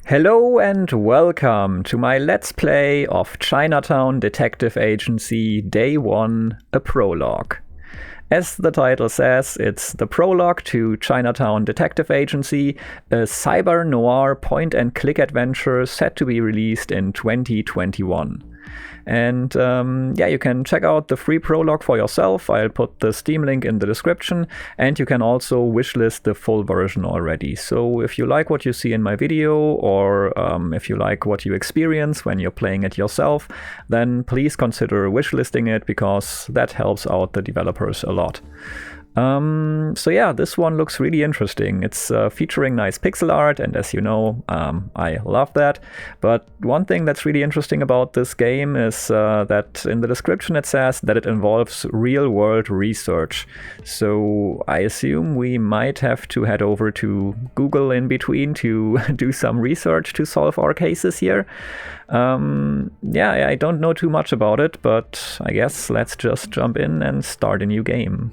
Hello and welcome to my Let's Play of Chinatown Detective Agency Day 1, a Prologue. As the title says, it's the prologue to Chinatown Detective Agency, a cyber noir point-and-click adventure set to be released in 2021. And you can check out the free prologue for yourself. I'll put the Steam link in the description, and you can also wishlist the full version already. So if you like what you see in my video, or if you like what you experience when you're playing it yourself, then please consider wishlisting it, because that helps out the developers a lot. This one looks really interesting. It's featuring nice pixel art, and as you know, I love that. But one thing that's really interesting about this game is that in the description it says that it involves real-world research. So I assume we might have to head over to Google in between to do some research to solve our cases here. I don't know too much about it, but I guess let's just jump in and start a new game.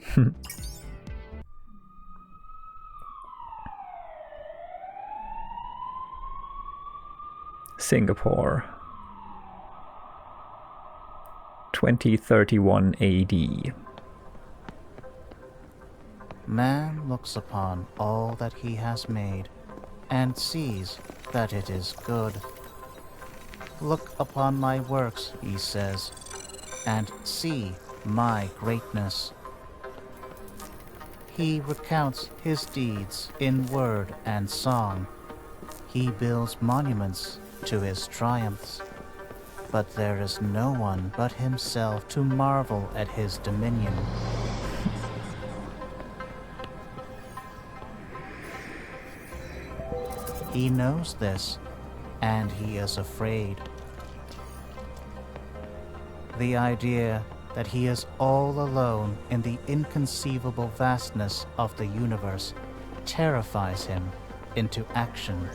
Singapore, 2031 AD. Man looks upon all that he has made, and sees that it is good. Look upon my works, he says, and see my greatness. He recounts his deeds in word and song. He builds monuments to his triumphs, but there is no one but himself to marvel at his dominion. He knows this, and he is afraid. The idea that he is all alone in the inconceivable vastness of the universe terrifies him into action.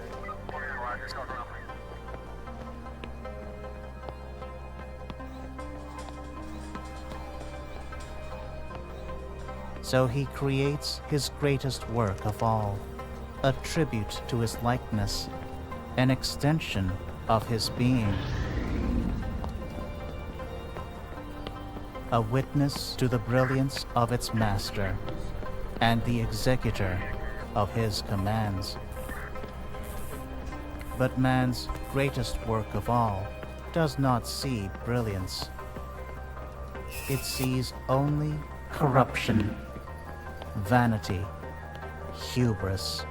So he creates his greatest work of all, a tribute to his likeness, an extension of his being, a witness to the brilliance of its master, and the executor of his commands. But man's greatest work of all does not see brilliance. It sees only corruption, vanity, hubris.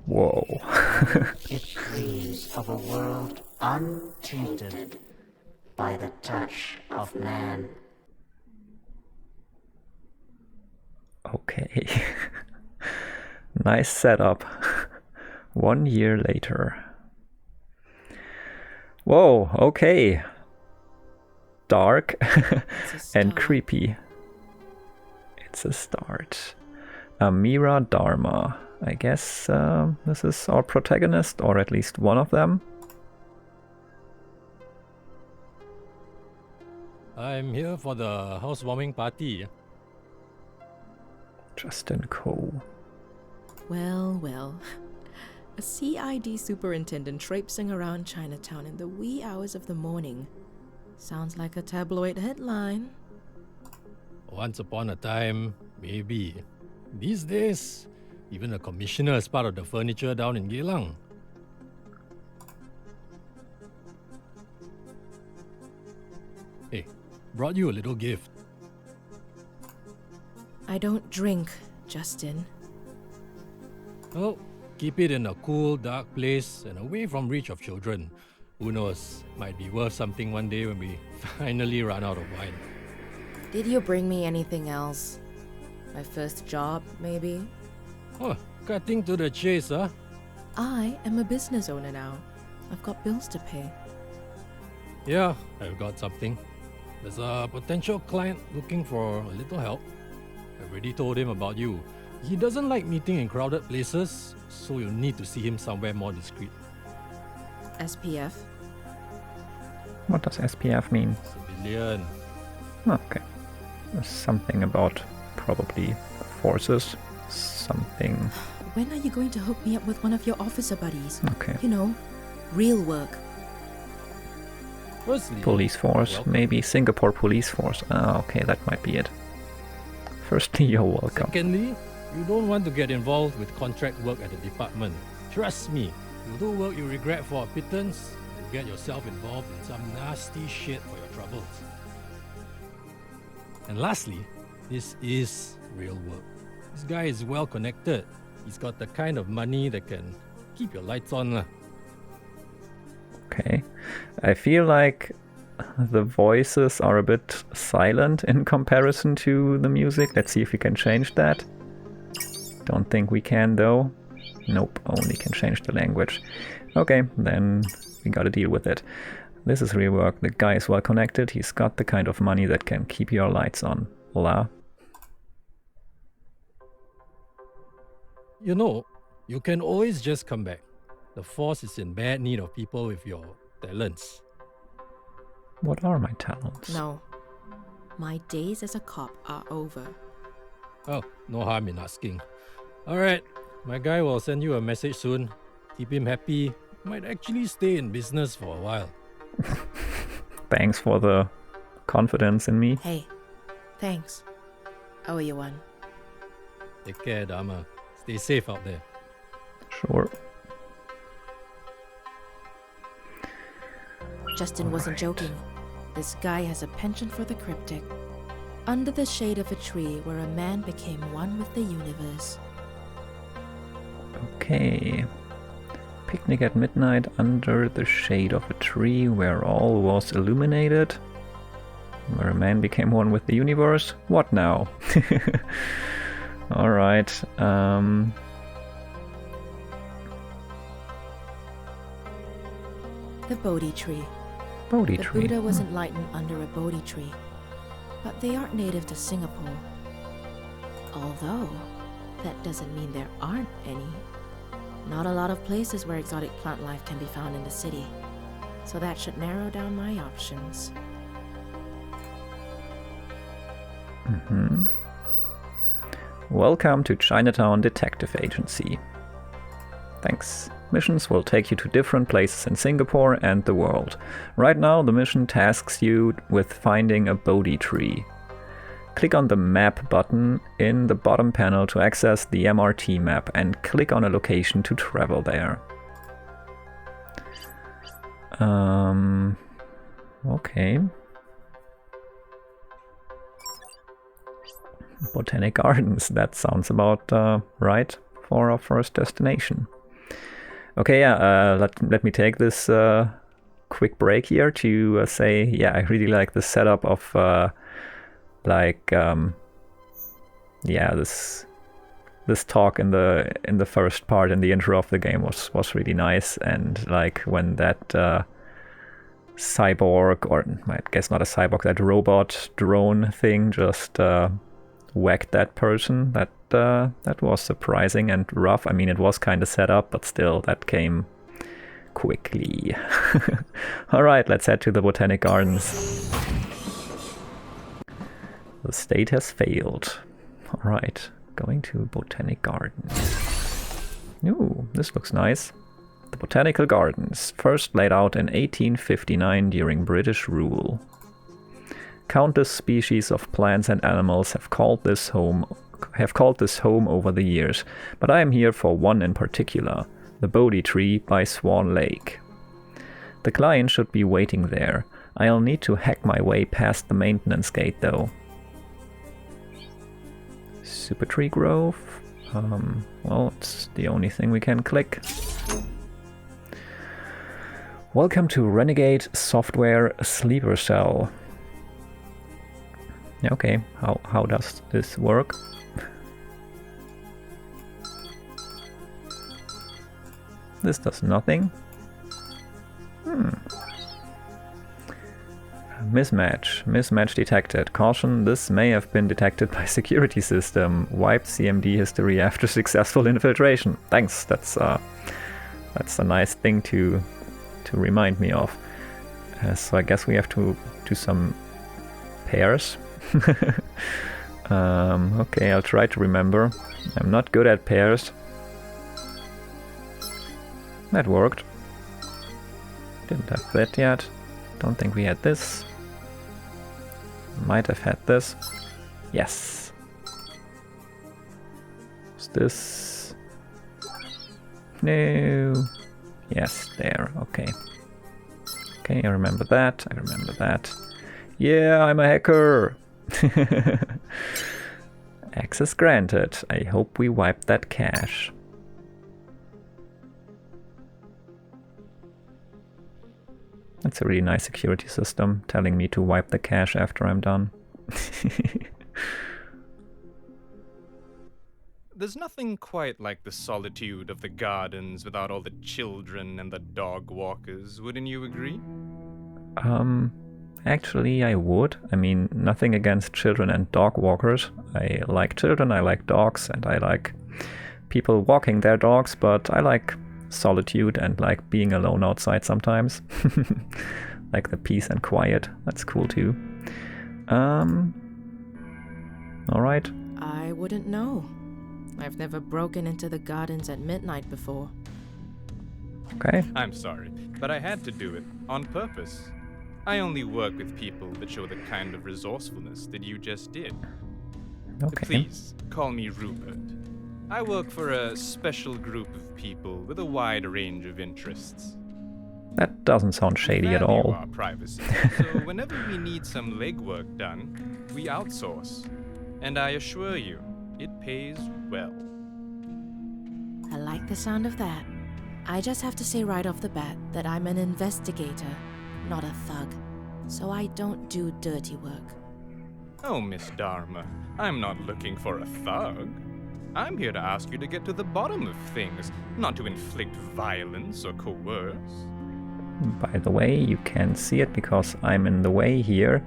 Whoa. It dreams of a world untainted by the touch of man. Okay. Nice setup. 1 year later. Whoa, okay. Dark and creepy. It's a start. Amira Darma. I guess this is our protagonist, or at least one of them. I'm here for the housewarming party. Justin Coe. Well. A CID superintendent traipsing around Chinatown in the wee hours of the morning. Sounds like a tabloid headline. Once upon a time, maybe. These days, even a commissioner is part of the furniture down in Geylang. Hey, brought you a little gift. I don't drink, Justin. Oh, keep it in a cool, dark place and away from reach of children. Who knows, might be worth something one day when we finally run out of wine. Did you bring me anything else? My first job, maybe? Oh, cutting to the chase, huh? I am a business owner now. I've got bills to pay. Yeah, I've got something. There's a potential client looking for a little help. I already told him about you. He doesn't like meeting in crowded places, so you'll need to see him somewhere more discreet. SPF? What does SPF mean? Civilian. Okay. There's something about probably forces. Something. When are you going to hook me up with one of your officer buddies? Okay. You know, real work. Firstly, Police force. welcome. Maybe Singapore police force. Ah, okay, that might be it. Firstly, you're welcome. Secondly, you don't want to get involved with contract work at the department. Trust me, you do work you regret for a pittance, you get yourself involved in some nasty shit for your troubles. And lastly, this is real work. This guy is well connected. He's got the kind of money that can keep your lights on. lah. Okay. I feel like the voices are a bit silent in comparison to the music. Let's see if we can change that. Don't think we can though. Nope, only can change the language. Okay, then we gotta deal with it. This is real work. The guy is well connected. He's got the kind of money that can keep your lights on. La. You know, you can always just come back. The force is in bad need of people with your talents. What are my talents? No. My days as a cop are over. Oh, no harm in asking. Alright, my guy will send you a message soon. Keep him happy. Might actually stay in business for a while. Thanks for the confidence in me. Hey, thanks. I owe you one. Take care, Darma. Stay safe out there. Sure. Justin wasn't Alright. joking. This guy has a penchant for the cryptic. Under the shade of a tree where a man became one with the universe. Okay. Picnic at midnight under the shade of a tree where all was illuminated. Where a man became one with the universe. What now? Alright. The Bodhi tree. Bodhi The tree. Buddha was enlightened under a Bodhi tree. But they aren't native to Singapore. Although, that doesn't mean there aren't any. Not a lot of places where exotic plant life can be found in the city. So that should narrow down my options. Welcome to Chinatown Detective Agency. Thanks. Missions will take you to different places in Singapore and the world. Right now, the mission tasks you with finding a Bodhi tree. Click on the Map button in the bottom panel to access the MRT map and click on a location to travel there. Okay. Botanic Gardens, that sounds about right for our first destination. Okay, yeah, let me take this quick break here to say, yeah, I really like the setup of yeah, this talk in the first part in the intro of the game was really nice, and like when that cyborg, or I guess not a cyborg, that robot drone thing just whacked that person, that was surprising and rough. I mean, it was kind of set up, but still, that came quickly. All right, let's head to the Botanic Gardens. The state has failed. All right, going to Botanic Gardens. Ooh, this looks nice. The Botanical Gardens, first laid out in 1859 during British rule. Countless species of plants and animals have called this home over the years, but I am here for one in particular, the Bodhi tree by Swan Lake. The client should be waiting there. I'll need to hack my way past the maintenance gate though. Super Tree Grove? Well, it's the only thing we can click. Welcome to Renegade Software Sleeper Cell. Okay, how does this work? This does nothing. Mismatch detected. Caution, this may have been detected by security system. Wiped CMD history after successful infiltration. Thanks, that's a nice thing to remind me of. So I guess we have to do some pairs. Okay, I'll try to remember. I'm not good at pairs. That worked. Didn't have that yet. Don't think we had this. Might have had this. Yes. Is this... No. Yes, there. Okay. Okay, I remember that. I remember that. Yeah, I'm a hacker! Access granted. I hope we wipe that cache. That's a really nice security system, telling me to wipe the cache after I'm done. There's nothing quite like the solitude of the gardens without all the children and the dog walkers, wouldn't you agree? Actually I would. I mean, nothing against children and dog walkers. I like children, I like dogs, and I like people walking their dogs, but I like solitude and like being alone outside sometimes. Like the peace and quiet. That's cool too. Alright. I wouldn't know. I've never broken into the gardens at midnight before. Okay. I'm sorry, but I had to do it on purpose. I only work with people that show the kind of resourcefulness that you just did. Okay. Please, call me Rupert. I work for a special group of people with a wide range of interests. That doesn't sound shady at all. Our privacy, so whenever we need some legwork done, we outsource. And I assure you, it pays well. I like the sound of that. I just have to say right off the bat that I'm an investigator, not a thug. So I don't do dirty work. Oh, Miss Darma, I'm not looking for a thug. I'm here to ask you to get to the bottom of things, not to inflict violence or coerce. By the way, you can't see it because I'm in the way here,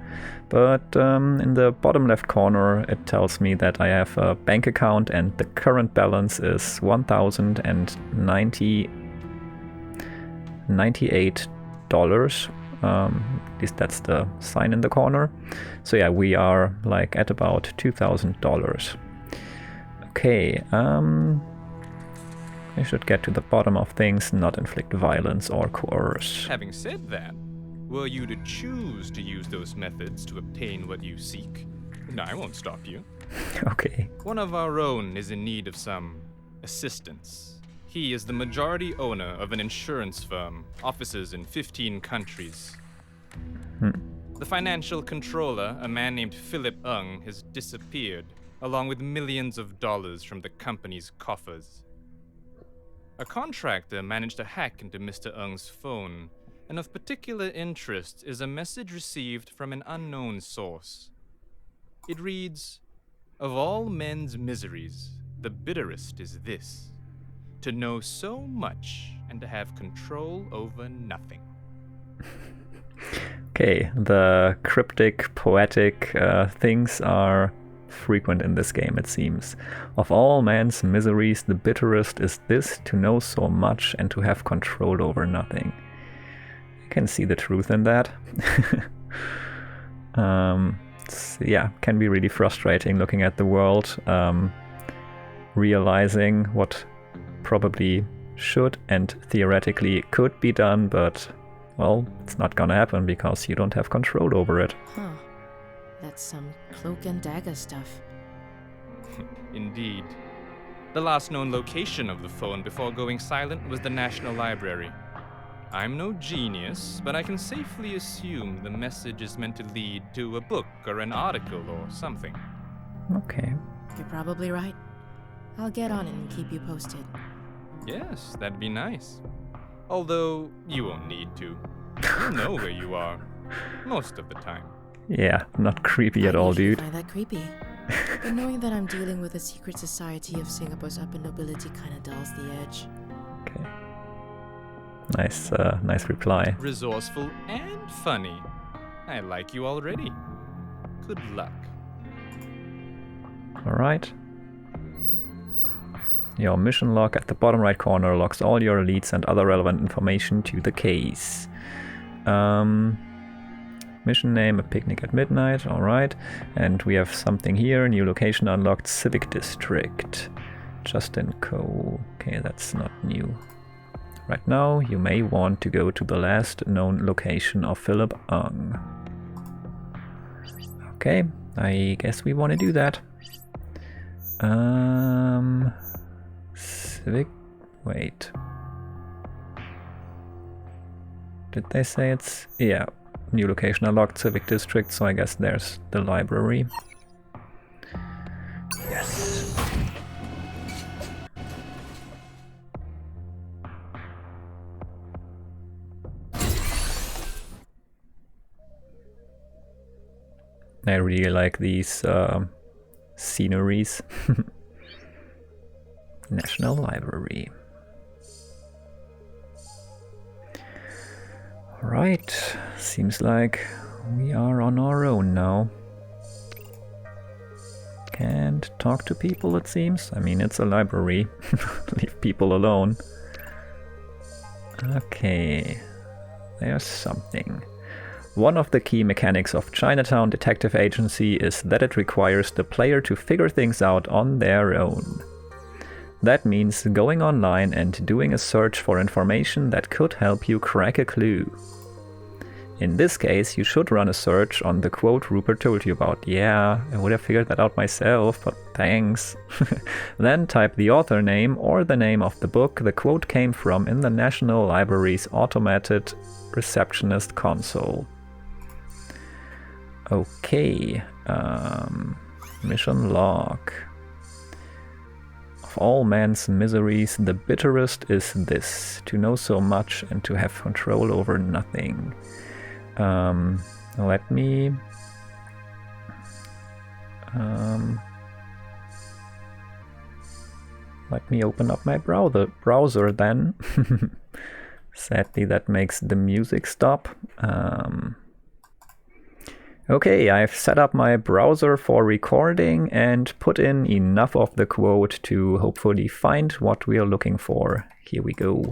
but in the bottom left corner it tells me that I have a bank account and the current balance is $1,098. At least that's the sign in the corner. So yeah, we are like at about $2,000. Okay, I should get to the bottom of things, not inflict violence or coerce. Having said that, were you to choose to use those methods to obtain what you seek, I won't stop you. Okay. One of our own is in need of some assistance. He is the majority owner of an insurance firm, offices in 15 countries. The financial controller, a man named Philip Ung, has disappeared, along with millions of dollars from the company's coffers. A contractor managed to hack into Mr. Ung's phone, and of particular interest is a message received from an unknown source. It reads, "Of all men's miseries, the bitterest is this, to know so much and to have control over nothing." Okay, the cryptic, poetic things are frequent in this game, it seems. Of all man's miseries, the bitterest is this, to know so much and to have control over nothing. I can see the truth in that. Yeah, can be really frustrating looking at the world, realizing what probably should and theoretically could be done, but, well, it's not gonna happen because you don't have control over it. Huh. That's some cloak and dagger stuff. Indeed. The last known location of the phone before going silent was the National Library. I'm no genius, but I can safely assume the message is meant to lead to a book or an article or something. Okay. You're probably right. I'll get on it and keep you posted. Yes, that'd be nice. Although, you won't need to. You'll know where you are. Most of the time. Yeah, not creepy at all, I dude. find that creepy. But knowing that I'm dealing with a secret society of Singapore's upper nobility kind of dulls the edge. Okay. Nice reply. Resourceful and funny. I like you already. Good luck. Alright. Your mission log at the bottom right corner logs all your leads and other relevant information to the case. Mission name, a picnic at midnight, alright. And we have something here, new location unlocked, Civic District. Justin Co. Okay, that's not new. Right now, you may want to go to the last known location of Philip Ung. Okay, I guess we want to do that. Civic... Wait. Did they say it's... Yeah, new location unlocked, Civic District, so I guess there's the library. Yes. I really like these sceneries. National Library. Right, seems like we are on our own now. Can't talk to people, it seems. I mean, it's a library. Leave people alone. Okay, there's something. One of the key mechanics of Chinatown Detective Agency is that it requires the player to figure things out on their own. That means going online and doing a search for information that could help you crack a clue. In this case, you should run a search on the quote Rupert told you about. Yeah, I would have figured that out myself, but thanks. Then type the author name or the name of the book the quote came from in the National Library's automated receptionist console. Okay, mission log. Of all man's miseries, the bitterest is this, to know so much and to have control over nothing. Let me open up my browser then. Sadly, that makes the music stop. Okay, I've set up my browser for recording and put in enough of the quote to hopefully find what we are looking for. Here we go.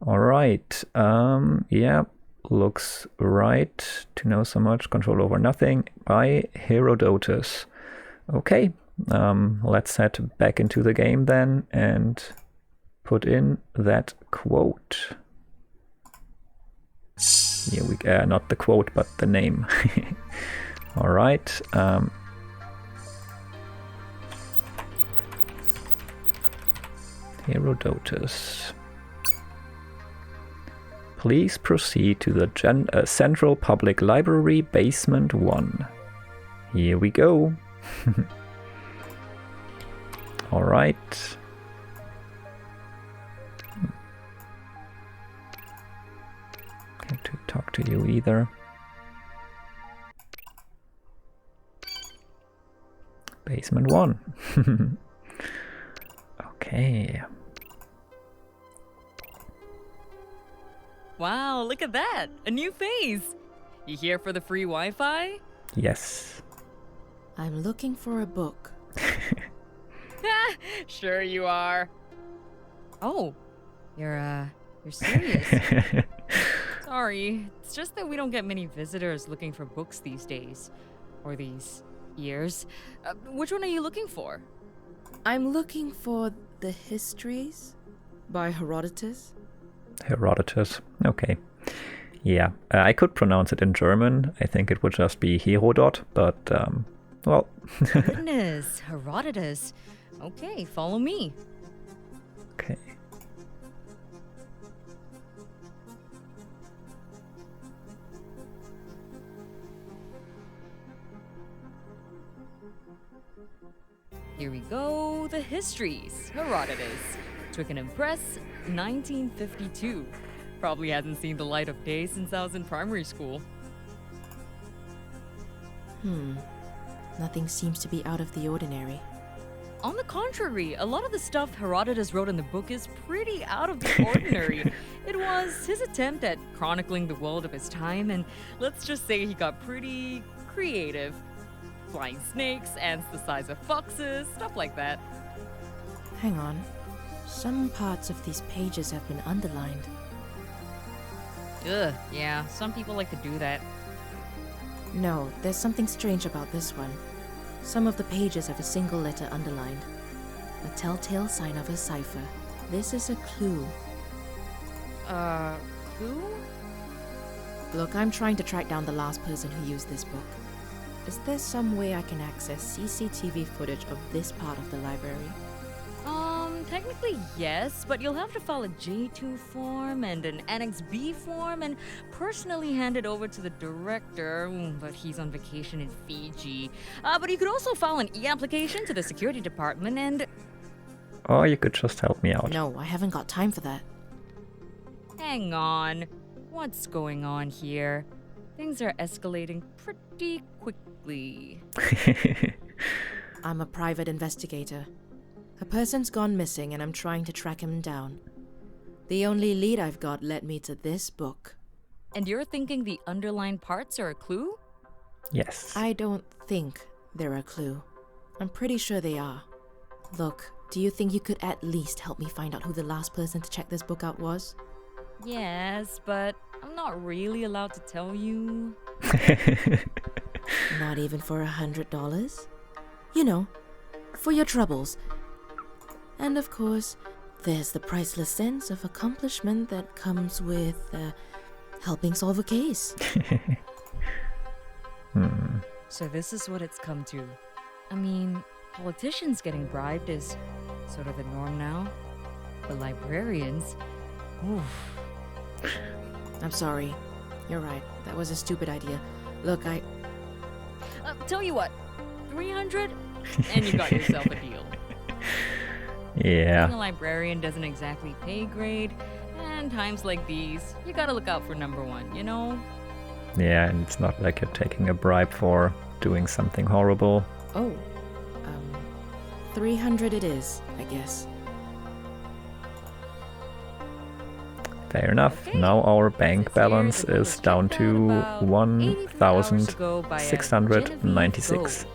Alright, yeah, looks right. To know so much, control over nothing, by Herodotus. Okay, let's head back into the game then and put in that quote. Here we go, not the quote, but the name. Alright. Herodotus. Please proceed to the Central Public Library, Basement 1. Here we go. Alright. To talk to you either. Basement 1. Okay. Wow, look at that! A new face! You here for the free Wi-Fi? Yes. I'm looking for a book. Sure you are. Oh, you're serious. Sorry, it's just that we don't get many visitors looking for books these days. Or these years. Which one are you looking for? I'm looking for the Histories by Herodotus. Herodotus, okay. Yeah, I could pronounce it in German. I think it would just be Herodot, but, well. Goodness, Herodotus. Okay, follow me. Okay. Here we go, the Histories, Herodotus. Took an impress, 1952. Probably hasn't seen the light of day since I was in primary school. Nothing seems to be out of the ordinary. On the contrary, a lot of the stuff Herodotus wrote in the book is pretty out of the ordinary. It was his attempt at chronicling the world of his time, and let's just say he got pretty creative. Flying snakes, ants the size of foxes, stuff like that. Hang on. Some parts of these pages have been underlined. Ugh, yeah, some people like to do that. No, there's something strange about this one. Some of the pages have a single letter underlined. A telltale sign of a cipher. This is a clue. Clue? Look, I'm trying to track down the last person who used this book. Is there some way I can access CCTV footage of this part of the library? Technically yes, but you'll have to file a J2 form and an Annex B form and personally hand it over to the director, but he's on vacation in Fiji. But you could also file an e-application to the security department and... Or you could just help me out. No, I haven't got time for that. Hang on. What's going on here? Things are escalating pretty quickly. I'm a private investigator. A person's gone missing and I'm trying to track him down. The only lead I've got led me to this book. And you're thinking the underlined parts are a clue? Yes. I don't think they're a clue. I'm pretty sure they are. Look, do you think you could at least help me find out who the last person to check this book out was? Yes, but I'm not really allowed to tell you. Not even for $100? You know, for your troubles. And of course, there's the priceless sense of accomplishment that comes with helping solve a case. So this is what it's come to. I mean, politicians getting bribed is sort of the norm now. But librarians, oof. I'm sorry. You're right. That was a stupid idea. Look, Tell you what, 300 and you got yourself a deal. Yeah. Being a librarian doesn't exactly pay grade, and times like these, you gotta look out for number one, you know? Yeah, and it's not like you're taking a bribe for doing something horrible. Oh. 300 it is, I guess. Fair enough. Okay. Now our bank Says here balance the book is was down checked to out about 83 hours ago by a 1,696.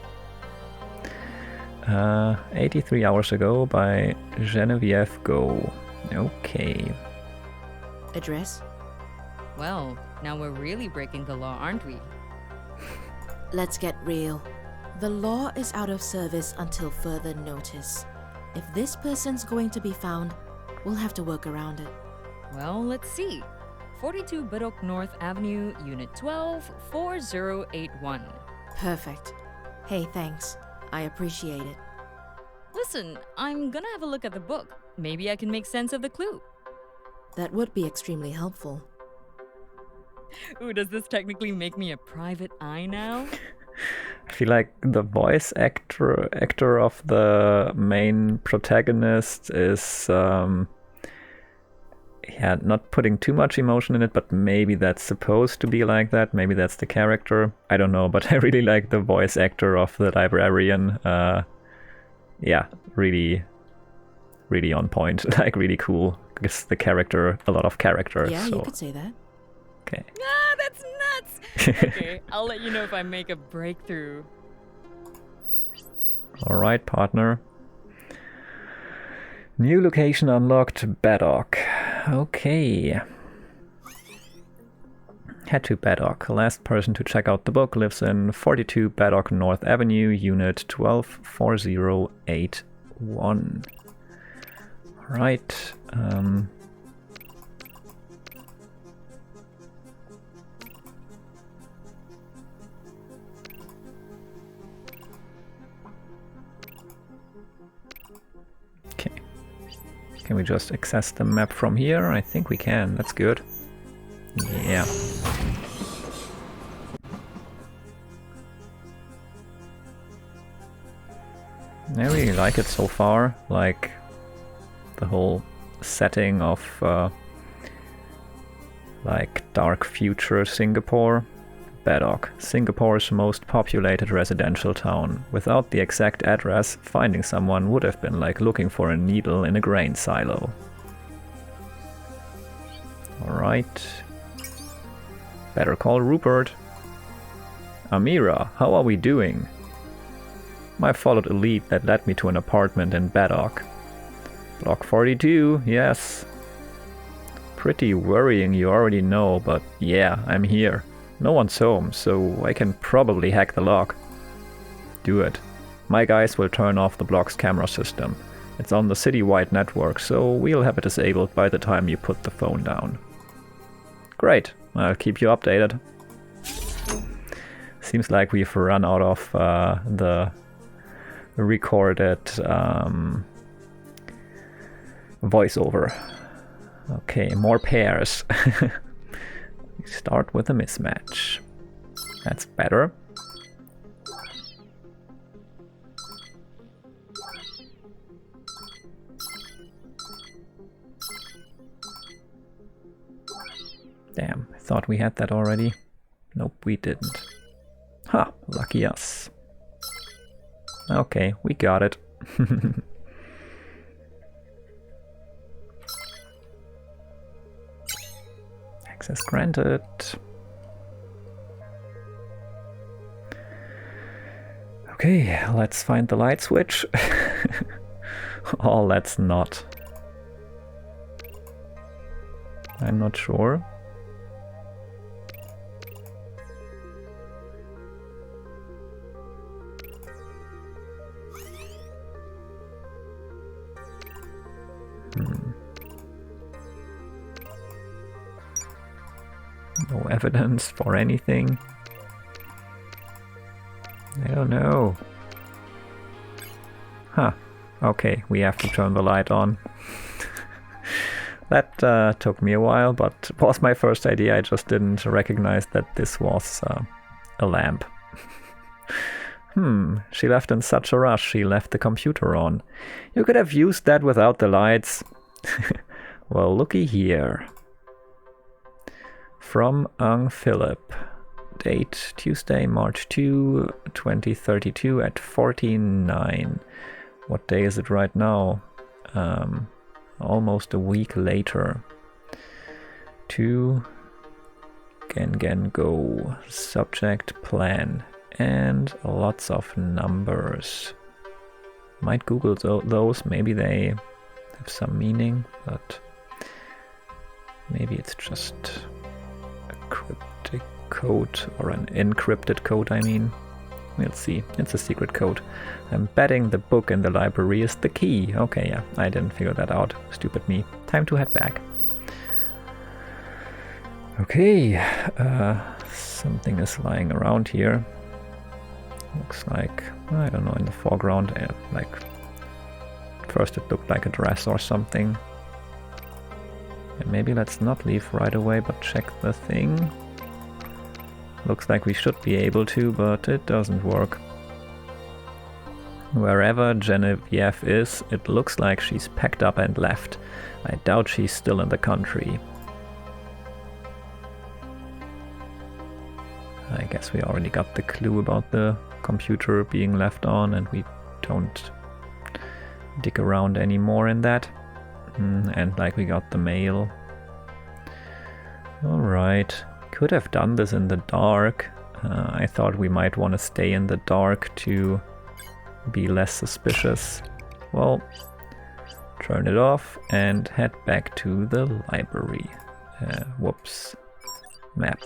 Genevieve 83 hours ago by Genevieve Go. Okay. Address? Well, now we're really breaking the law, aren't we? Let's get real. The law is out of service until further notice. If this person's going to be found, we'll have to work around it. Well, let's see. 42 Bidok North Avenue, Unit 12, 4081. Perfect. Hey, thanks. I appreciate it. Listen, I'm gonna have a look at the book. Maybe I can make sense of the clue. That would be extremely helpful. Ooh, does this technically make me a private eye now? I feel like the voice actor of the main protagonist is not putting too much emotion in it, but maybe that's supposed to be like that. Maybe that's the character. I don't know, but I really like the voice actor of the librarian. Yeah, really, really on point. Like, really cool. Gives the character a lot of character. Yeah, so. you could say that. Okay. Ah, that's nuts! Okay, I'll let you know if I make a breakthrough. Alright, partner. New location unlocked, Baddock. Okay. Head to Baddock. The last person to check out the book lives in 42 Baddock North Avenue, Unit 124081. Alright. Okay. Can we just access the map from here? I think we can. That's good. Yeah. I really like it so far. Like the whole setting of like dark future Singapore. Baddock, Singapore's most populated residential town. Without the exact address, finding someone would have been like looking for a needle in a grain silo. Alright. Better call Rupert. Amira, how are we doing? I followed a lead that led me to an apartment in Baddock. Block 42, yes. pretty worrying, you already know, but yeah, I'm here. No one's home, so I can probably hack the lock. Do it. My guys will turn off the block's camera system. It's on the city-wide network, so we'll have it disabled by the time you put the phone down. Great, I'll keep you updated. Seems like we've run out of the recorded voiceover. Okay, more pairs. We start with a mismatch. That's better. Damn, I thought we had that already. Nope, we didn't. Ha, lucky us. Okay, we got it. Access granted. Okay, let's find the light switch. Oh, let's not. I'm not sure. No evidence for anything. I don't know. Huh. Okay, we have to turn the light on. That took me a while, but was my first idea. I just didn't recognize that this was a lamp. She left in such a rush. She left the computer on. You could have used that without the lights. Well, looky here. From Philip. Date Tuesday, March 2, 2032 at 14:09. What day is it right now? Almost a week later. To Gen Go. Subject plan. And lots of numbers. Might Google those. Maybe they have some meaning, but maybe it's just a cryptic code or an encrypted code, I mean. We'll see. It's a secret code. I'm betting the book in the library is the key. Okay, yeah, I didn't figure that out. Stupid me. Time to head back. Okay, something is lying around here. Looks like, I don't know, in the foreground, like, at first it looked like a dress or something. And maybe let's not leave right away, but check the thing. Looks like we should be able to, but it doesn't work. Wherever Genevieve is, it looks like she's packed up and left. I doubt she's still in the country. I guess we already got the clue about the computer being left on, and we don't dig around anymore in that. And like we got the mail. Alright, could have done this in the dark. I thought we might want to stay in the dark to be less suspicious. Well, turn it off and head back to the library. Whoops. Map.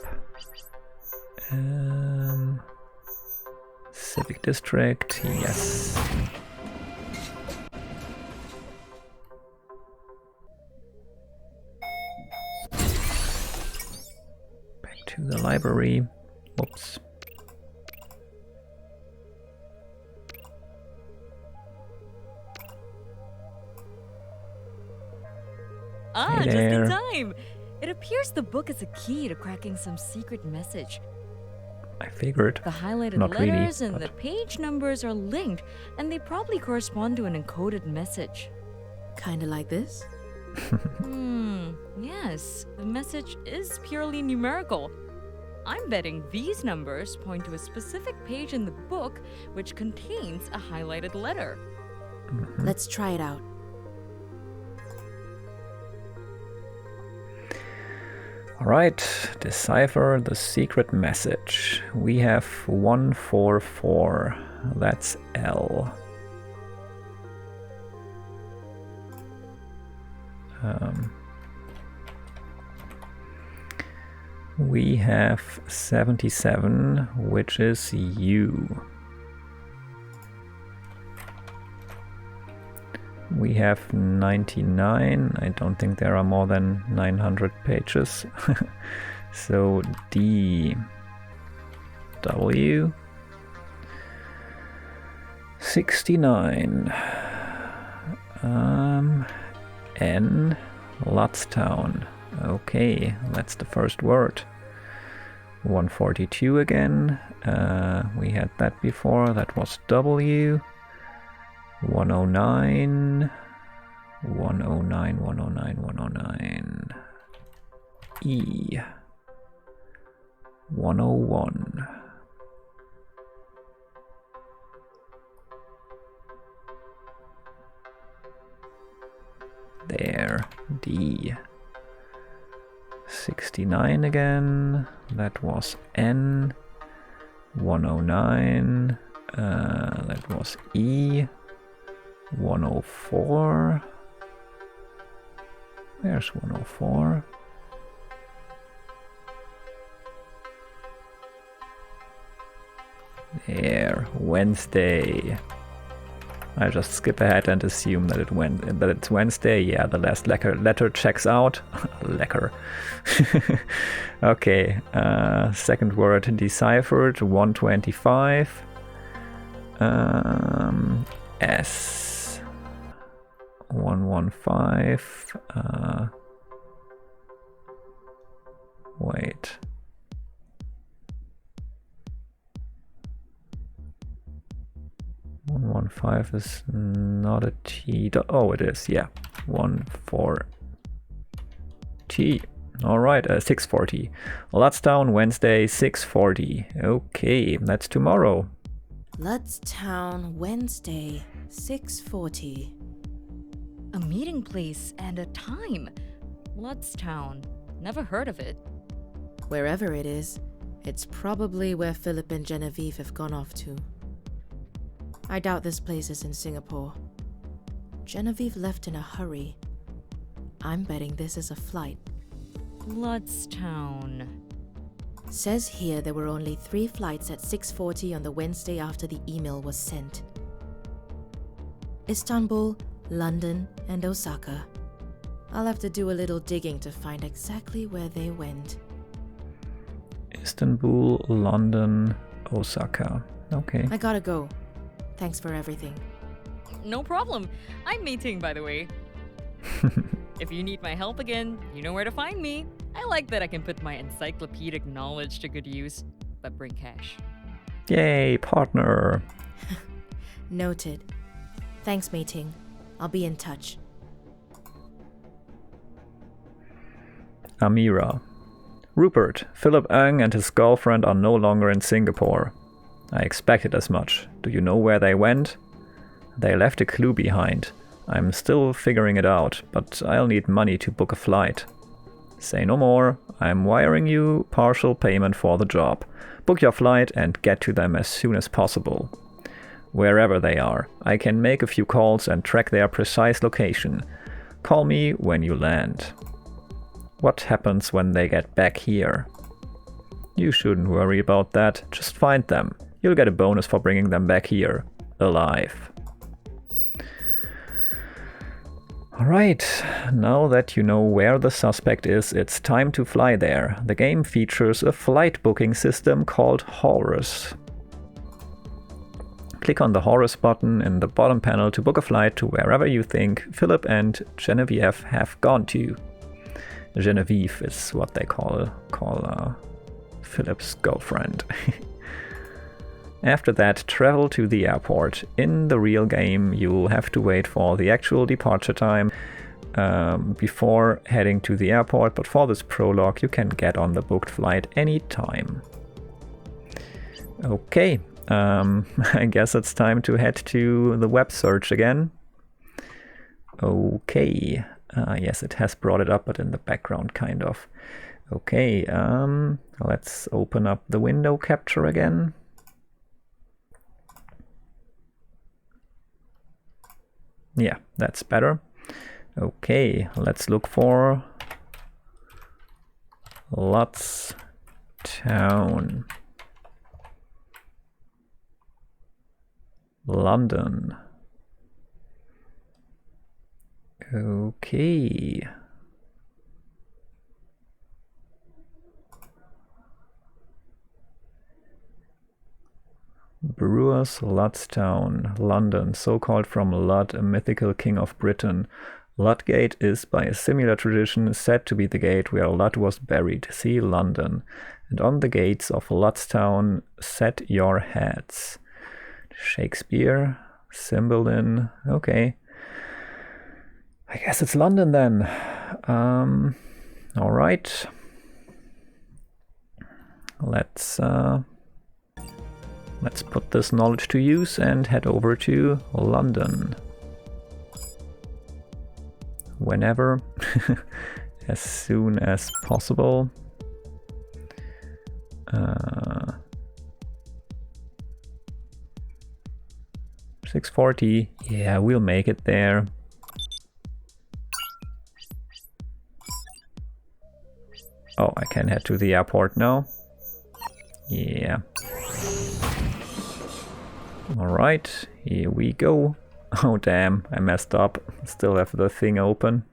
Civic District, yes. Back to the library. Whoops. Ah, Hey just there. in time! It appears the book is a key to cracking some secret message. I figured. The highlighted Not really, letters and but- the page numbers are linked, and they probably correspond to an encoded message. Kinda like this? Yes, the message is purely numerical. I'm betting these numbers point to a specific page in the book which contains a highlighted letter. Let's try it out. Alright, decipher the secret message. We have 144. That's L. We have 77, which is you. We have 99. I don't think there are more than 900 pages. So D, W, 69. N, Lottstown. Okay, that's the first word. 142 again. We had that before. That was W. 109. 109, 109, 109. E. 101. There. D. 69 again. That was N. 109. That was E. 104. Where's 104? There. Wednesday. I just skip ahead and assume that it's Wednesday. Yeah, the last letter checks out. Lecker. Okay. Second word deciphered. 125. S. 115. Wait. Five is not a T. Oh, it is. Yeah, 14 T. All right, 640. Lottstown, Wednesday, 640. Okay, that's tomorrow. Lottstown, Wednesday, 6:40. A meeting place and a time. Lottstown. Never heard of it. Wherever it is, it's probably where Philip and Genevieve have gone off to. I doubt this place is in Singapore. Genevieve left in a hurry. I'm betting this is a flight. Lottstown. Says here there were only 3 flights at 6:40 on the Wednesday after the email was sent. Istanbul, London, and Osaka. I'll have to do a little digging to find exactly where they went. Istanbul, London, Osaka. Okay. I gotta go. Thanks for everything. No problem. I'm meeting, by the way. If you need my help again, you know where to find me. I like that I can put my encyclopedic knowledge to good use, but bring cash. Yay, partner. Noted. Thanks, Mei-Ting. I'll be in touch. Amira. Rupert, Philip Ng and his girlfriend are no longer in Singapore. I expected as much. Do you know where they went? They left a clue behind. I'm still figuring it out, but I'll need money to book a flight. Say no more. I'm wiring you partial payment for the job. Book your flight and get to them as soon as possible. Wherever they are, I can make a few calls and track their precise location. Call me when you land. What happens when they get back here? You shouldn't worry about that. Just find them. You'll get a bonus for bringing them back here, alive. Alright, now that you know where the suspect is, it's time to fly there. The game features a flight booking system called Horus. Click on the Horus button in the bottom panel to book a flight to wherever you think Philip and Genevieve have gone to. Genevieve is what they call Philip's girlfriend. After that, travel to the airport. In the real game, you'll have to wait for the actual departure time before heading to the airport, but for this prologue, you can get on the booked flight anytime. Okay, I guess it's time to head to the web search again. Okay, yes, it has brought it up, but in the background, kind of. Okay, let's open up the window capture again. Yeah, that's better. Okay, let's look for Lottstown. Town. London. Okay. Brewers, Ludstown, London, so-called from Lud, a mythical king of Britain. Ludgate is, by a similar tradition, said to be the gate where Lud was buried. See London. And on the gates of Ludstown, set your heads. Shakespeare, Cymbeline, okay. I guess it's London then. Alright. Let's put this knowledge to use and head over to London. Whenever, as soon as possible. 6:40, yeah, we'll make it there. Oh, I can head to the airport now. Yeah. Alright, here we go. Oh damn, I messed up. Still have the thing open.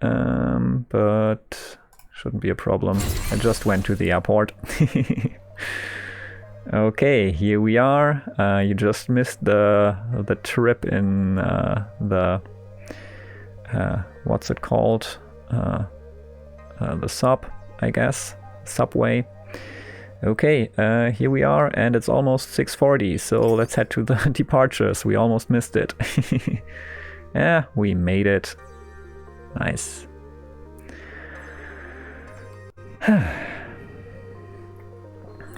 But shouldn't be a problem. I just went to the airport. Okay, here we are. You just missed the trip in the what's it called? The sub, I guess. Subway. Okay, here we are, and it's almost 6:40, so let's head to the departures. We almost missed it. Yeah, we made it. Nice.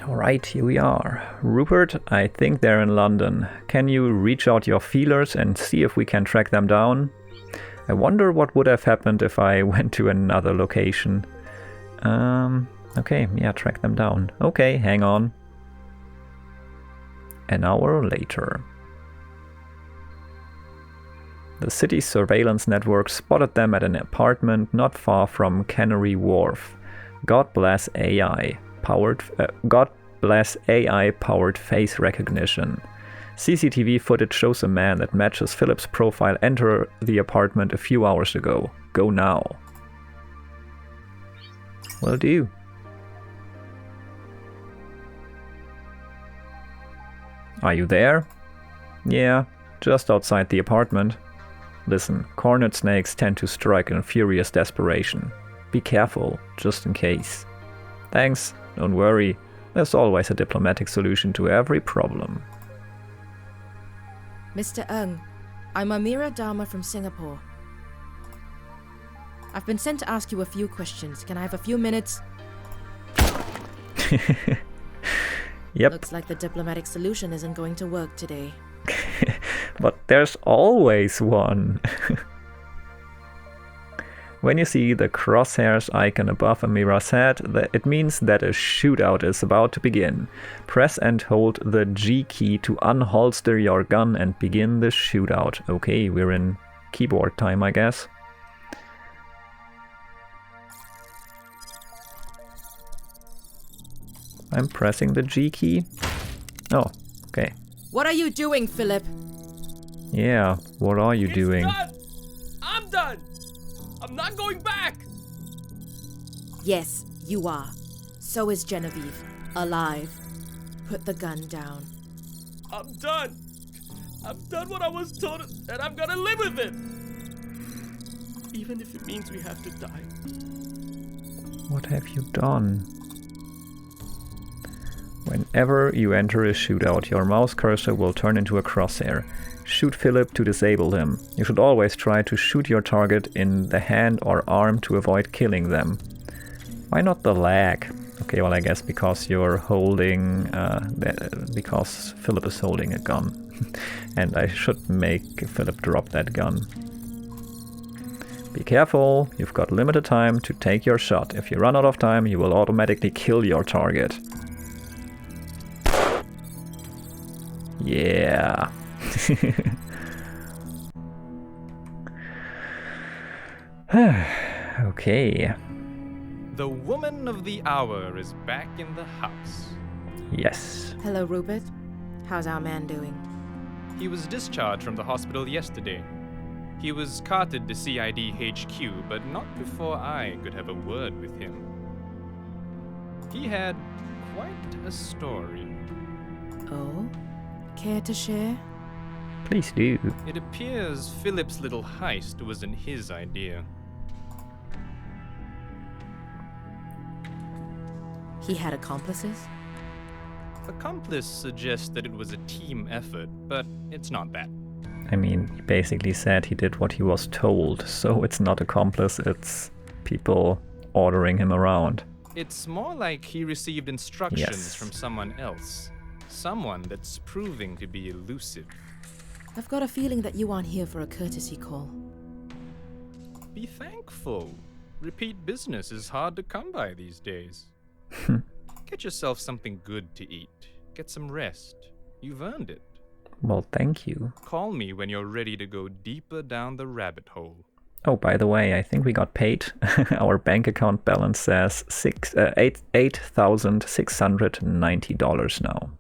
Alright, here we are. Rupert, I think they're in London. Can you reach out your feelers and see if we can track them down? I wonder what would have happened if I went to another location. Okay, yeah, track them down. Okay, hang on. An hour later. The city's surveillance network spotted them at an apartment not far from Canary Wharf. God bless AI-powered face recognition. CCTV footage shows a man that matches Philip's profile enter the apartment a few hours ago. Go now. Will do. Are you there? Yeah, just outside the apartment. Listen, cornered snakes tend to strike in furious desperation. Be careful, just in case. Thanks, don't worry. There's always a diplomatic solution to every problem. Mr. Ng, I'm Amira Darma from Singapore. I've been sent to ask you a few questions. Can I have a few minutes? Yep. Looks like the diplomatic solution isn't going to work today. But there's always one. When you see the crosshairs icon above Amira's head, it means that a shootout is about to begin. Press and hold the G key to unholster your gun and begin the shootout. Okay, we're in keyboard time, I guess. I'm pressing the G key. Oh, okay. What are you doing, Philip? Yeah, what are you doing? Done. I'm done! I'm not going back! Yes, you are. So is Genevieve. Alive. Put the gun down. I'm done! I've done what I was told, and I'm gonna live with it! Even if it means we have to die. What have you done? Whenever you enter a shootout, your mouse cursor will turn into a crosshair. Shoot Philip to disable him. You should always try to shoot your target in the hand or arm to avoid killing them. Why not the leg? Okay, well I guess because you're holding... because Philip is holding a gun. And I should make Philip drop that gun. Be careful, you've got limited time to take your shot. If you run out of time, you will automatically kill your target. Yeah. Okay. The woman of the hour is back in the house. Yes. Hello, Rupert. How's our man doing? He was discharged from the hospital yesterday. He was carted to CID HQ, but not before I could have a word with him. He had quite a story. Oh? Care to share? Please do. It appears Philip's little heist wasn't his idea. He had accomplices? Accomplice suggests that it was a team effort, but it's not that. I mean, he basically said he did what he was told, so it's not accomplice, it's people ordering him around. It's more like he received instructions Yes. from someone else. Someone that's proving to be elusive. I've got a feeling that you aren't here for a courtesy call. Be thankful. Repeat business is hard to come by these days. Get yourself something good to eat. Get some rest. You've earned it. Well, thank you. Call me when you're ready to go deeper down the rabbit hole. Oh, by the way, I think we got paid. Our bank account balance says $8,690 now.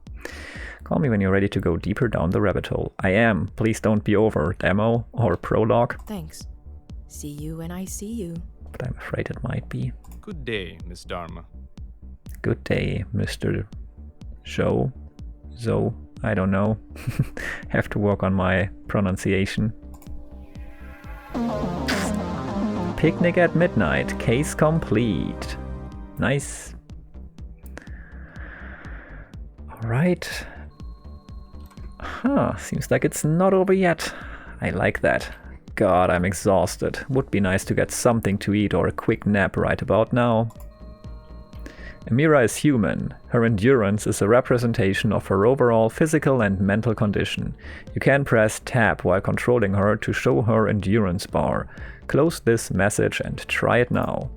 Call me when you're ready to go deeper down the rabbit hole. I am. Please don't be over. Demo or prologue. Thanks. See you when I see you. But I'm afraid it might be. Good day, Miss Darma. Good day, Mr. Zoe. I don't know. Have to work on my pronunciation. Picnic at midnight. Case complete. Nice. Alright. Seems like it's not over yet. I like that. God, I'm exhausted. Would be nice to get something to eat or a quick nap right about now. Amira is human. Her endurance is a representation of her overall physical and mental condition. You can press tab while controlling her to show her endurance bar. Close this message and try it now.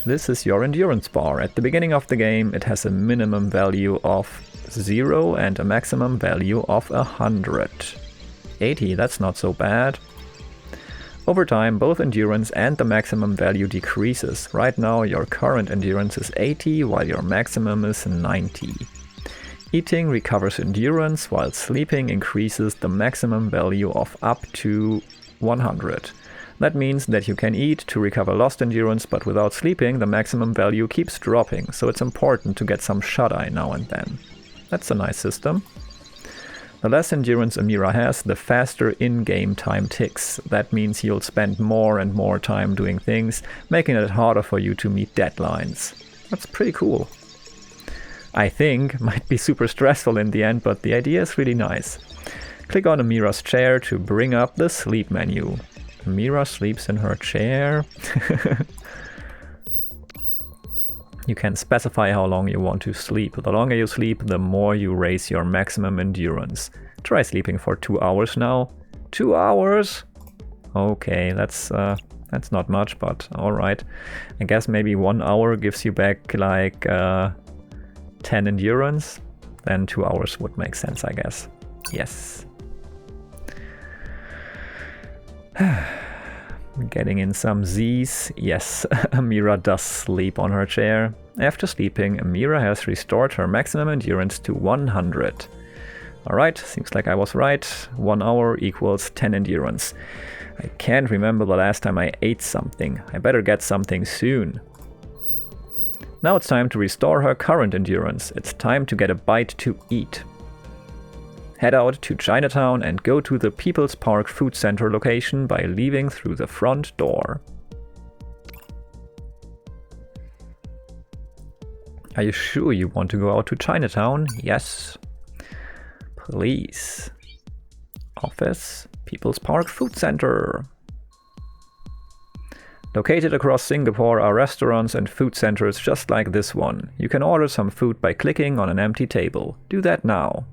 This is your endurance bar. At the beginning of the game, it has a minimum value of 0 and a maximum value of 100. 80, that's not so bad. Over time, both endurance and the maximum value decreases. Right now, your current endurance is 80, while your maximum is 90. Eating recovers endurance, while sleeping increases the maximum value of up to 100. That means that you can eat to recover lost endurance, but without sleeping, the maximum value keeps dropping, so it's important to get some shut-eye now and then. That's a nice system. The less endurance Amira has, the faster in-game time ticks. That means you'll spend more and more time doing things, making it harder for you to meet deadlines. That's pretty cool. I think might be super stressful in the end, but the idea is really nice. Click on Amira's chair to bring up the sleep menu. Amira sleeps in her chair. You can specify how long you want to sleep. The longer you sleep, the more you raise your maximum endurance. Try sleeping for 2 hours now. 2 hours? Okay, that's not much, but alright. I guess maybe 1 hour gives you back like 10 endurance. Then 2 hours would make sense, I guess. Yes. Getting in some Z's. Yes, Amira does sleep on her chair. After sleeping, Amira has restored her maximum endurance to 100. Alright, seems like I was right. 1 hour equals 10 endurance. I can't remember the last time I ate something. I better get something soon. Now it's time to restore her current endurance. It's time to get a bite to eat. Head out to Chinatown and go to the People's Park Food Center location by leaving through the front door. Are you sure you want to go out to Chinatown? Yes. Please. Office, People's Park Food Center. Located across Singapore are restaurants and food centers just like this one. You can order some food by clicking on an empty table. Do that now.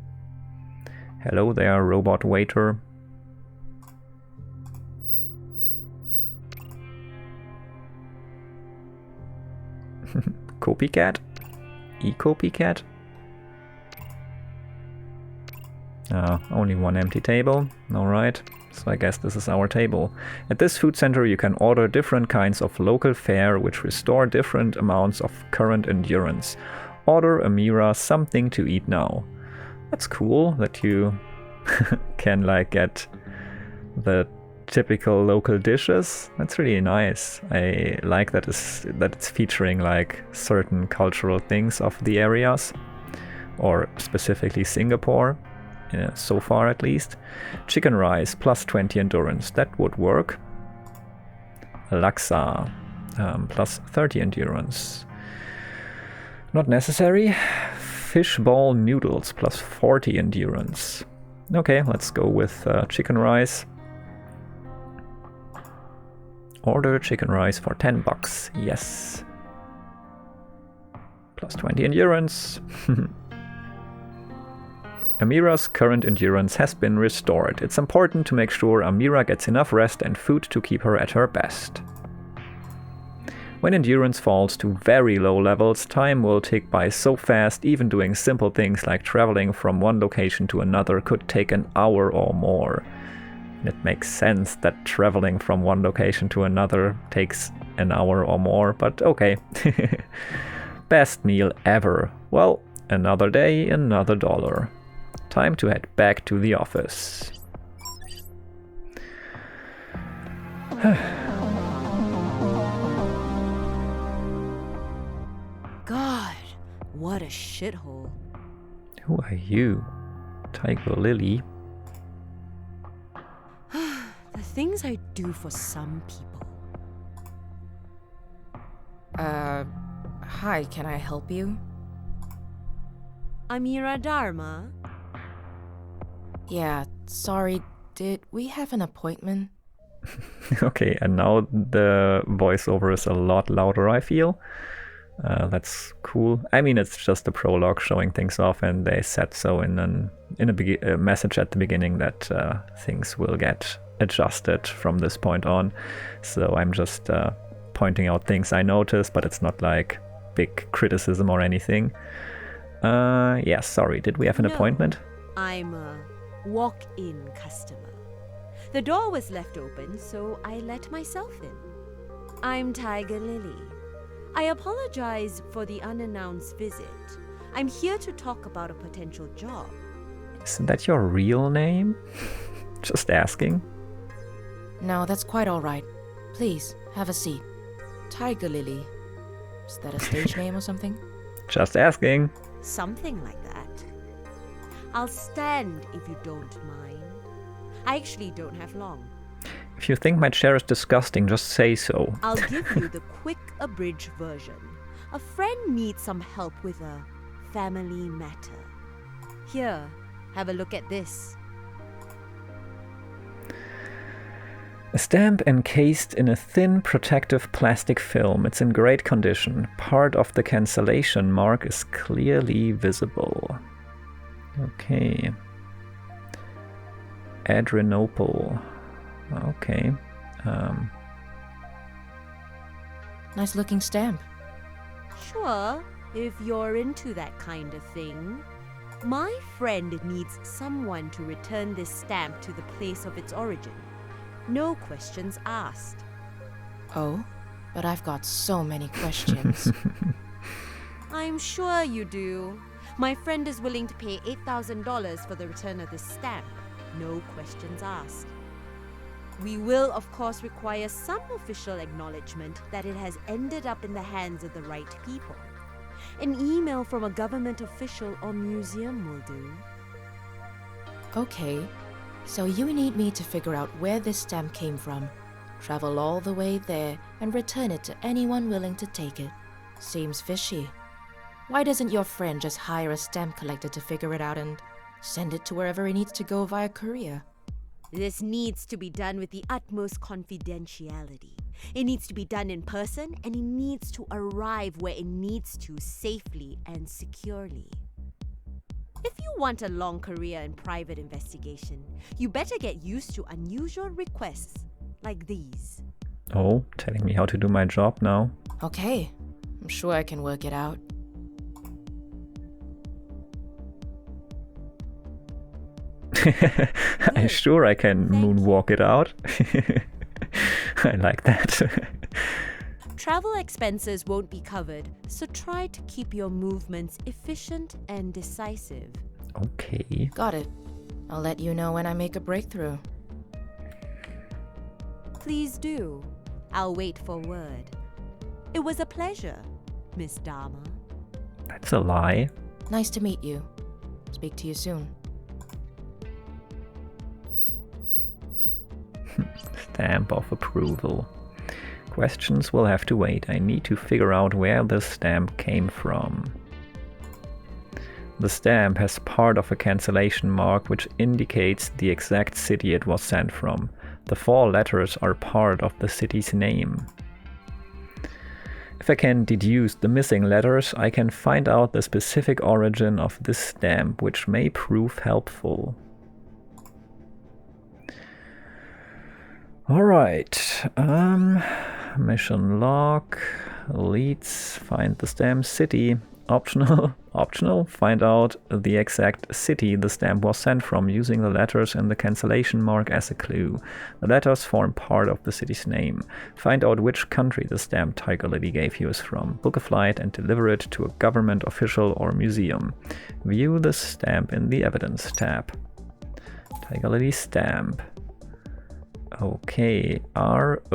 Hello there, robot waiter. Copycat? E-copycat? Only one empty table. Alright. So I guess this is our table. At this food center you can order different kinds of local fare which restore different amounts of current endurance. Order Amira something to eat now. That's cool that you can like get the typical local dishes. That's really nice. I like that it's featuring like certain cultural things of the areas, or specifically Singapore, so far at least. Chicken rice plus 20 endurance, that would work. Laksa plus 30 endurance, not necessary. Fishball noodles plus 40 endurance. Okay, let's go with chicken rice. Order chicken rice for $10. Yes. Plus 20 endurance. Amira's current endurance has been restored. It's important to make sure Amira gets enough rest and food to keep her at her best. When endurance falls to very low levels, time will tick by so fast, even doing simple things like traveling from one location to another could take an hour or more. It makes sense that traveling from one location to another takes an hour or more, but okay. Best meal ever. Well, another day, another dollar. Time to head back to the office. God, what a shithole. Who are you? Tiger Lily? The things I do for some people. Hi, can I help you? Amira Darma? Yeah, sorry, did we have an appointment? Okay, and now the voiceover is a lot louder, I feel. That's cool. I mean, it's just a prologue showing things off, and they said so in a message at the beginning that things will get adjusted from this point on. So I'm just pointing out things I noticed, but it's not like big criticism or anything. Yeah, sorry, did we have an appointment? I'm a walk-in customer. The door was left open, so I let myself in. I'm Tiger Lily. I apologize for the unannounced visit. I'm here to talk about a potential job. Isn't that your real name? Just asking. No, that's quite all right. Please, have a seat. Tiger Lily. Is that a stage name or something? Just asking. Something like that. I'll stand if you don't mind. I actually don't have long. If you think my chair is disgusting, just say so. I'll give you the quick abridged version. A friend needs some help with a family matter. Here, have a look at this. A stamp encased in a thin protective plastic film. It's in great condition. Part of the cancellation mark is clearly visible. Okay. Adrenopole. Okay. Nice looking stamp. Sure, if you're into that kind of thing. My friend needs someone to return this stamp to the place of its origin. No questions asked. Oh, but I've got so many questions. I'm sure you do. My friend is willing to pay $8,000 for the return of this stamp. No questions asked. We will, of course, require some official acknowledgement that it has ended up in the hands of the right people. An email from a government official or museum will do. Okay, so you need me to figure out where this stamp came from, travel all the way there, and return it to anyone willing to take it. Seems fishy. Why doesn't your friend just hire a stamp collector to figure it out and send it to wherever he needs to go via courier? This needs to be done with the utmost confidentiality. It needs to be done in person, and it needs to arrive where it needs to safely and securely. If you want a long career in private investigation, you better get used to unusual requests like these. Oh, telling me how to do my job now. Okay, I'm sure I can work it out. I'm sure I can moonwalk it out. I like that. Travel expenses won't be covered, so try to keep your movements efficient and decisive. Okay. Got it. I'll let you know when I make a breakthrough. Please do. I'll wait for word. It was a pleasure, Miss Darma. That's a lie. Nice to meet you. Speak to you soon. Stamp of approval. Questions will have to wait. I need to figure out where this stamp came from. The stamp has part of a cancellation mark which indicates the exact city it was sent from. The 4 letters are part of the city's name. If I can deduce the missing letters, I can find out the specific origin of this stamp, which may prove helpful. Alright, mission log, leads, find the stamp city, optional, find out the exact city the stamp was sent from using the letters in the cancellation mark as a clue. The letters form part of the city's name. Find out which country the stamp Tiger Lily gave you is from. Book a flight and deliver it to a government official or museum. View the stamp in the evidence tab. Tiger Lily stamp. Okay, ROUT.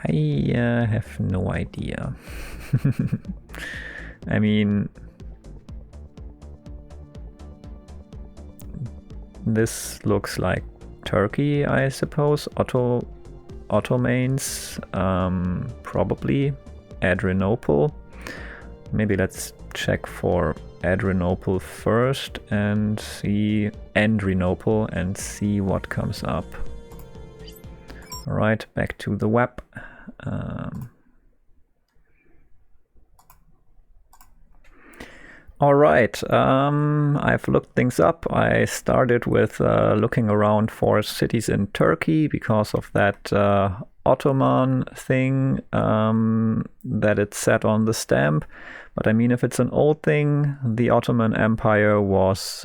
I have no idea. I mean, this looks like Turkey, I suppose. Ottomans, probably. Adrianople. Maybe let's check for Adrianople first and see Andrinople and see what comes up. Alright, back to the web. Alright, I've looked things up. I started with looking around for cities in Turkey because of that Ottoman thing that it said on the stamp. But I mean, if it's an old thing, the Ottoman Empire was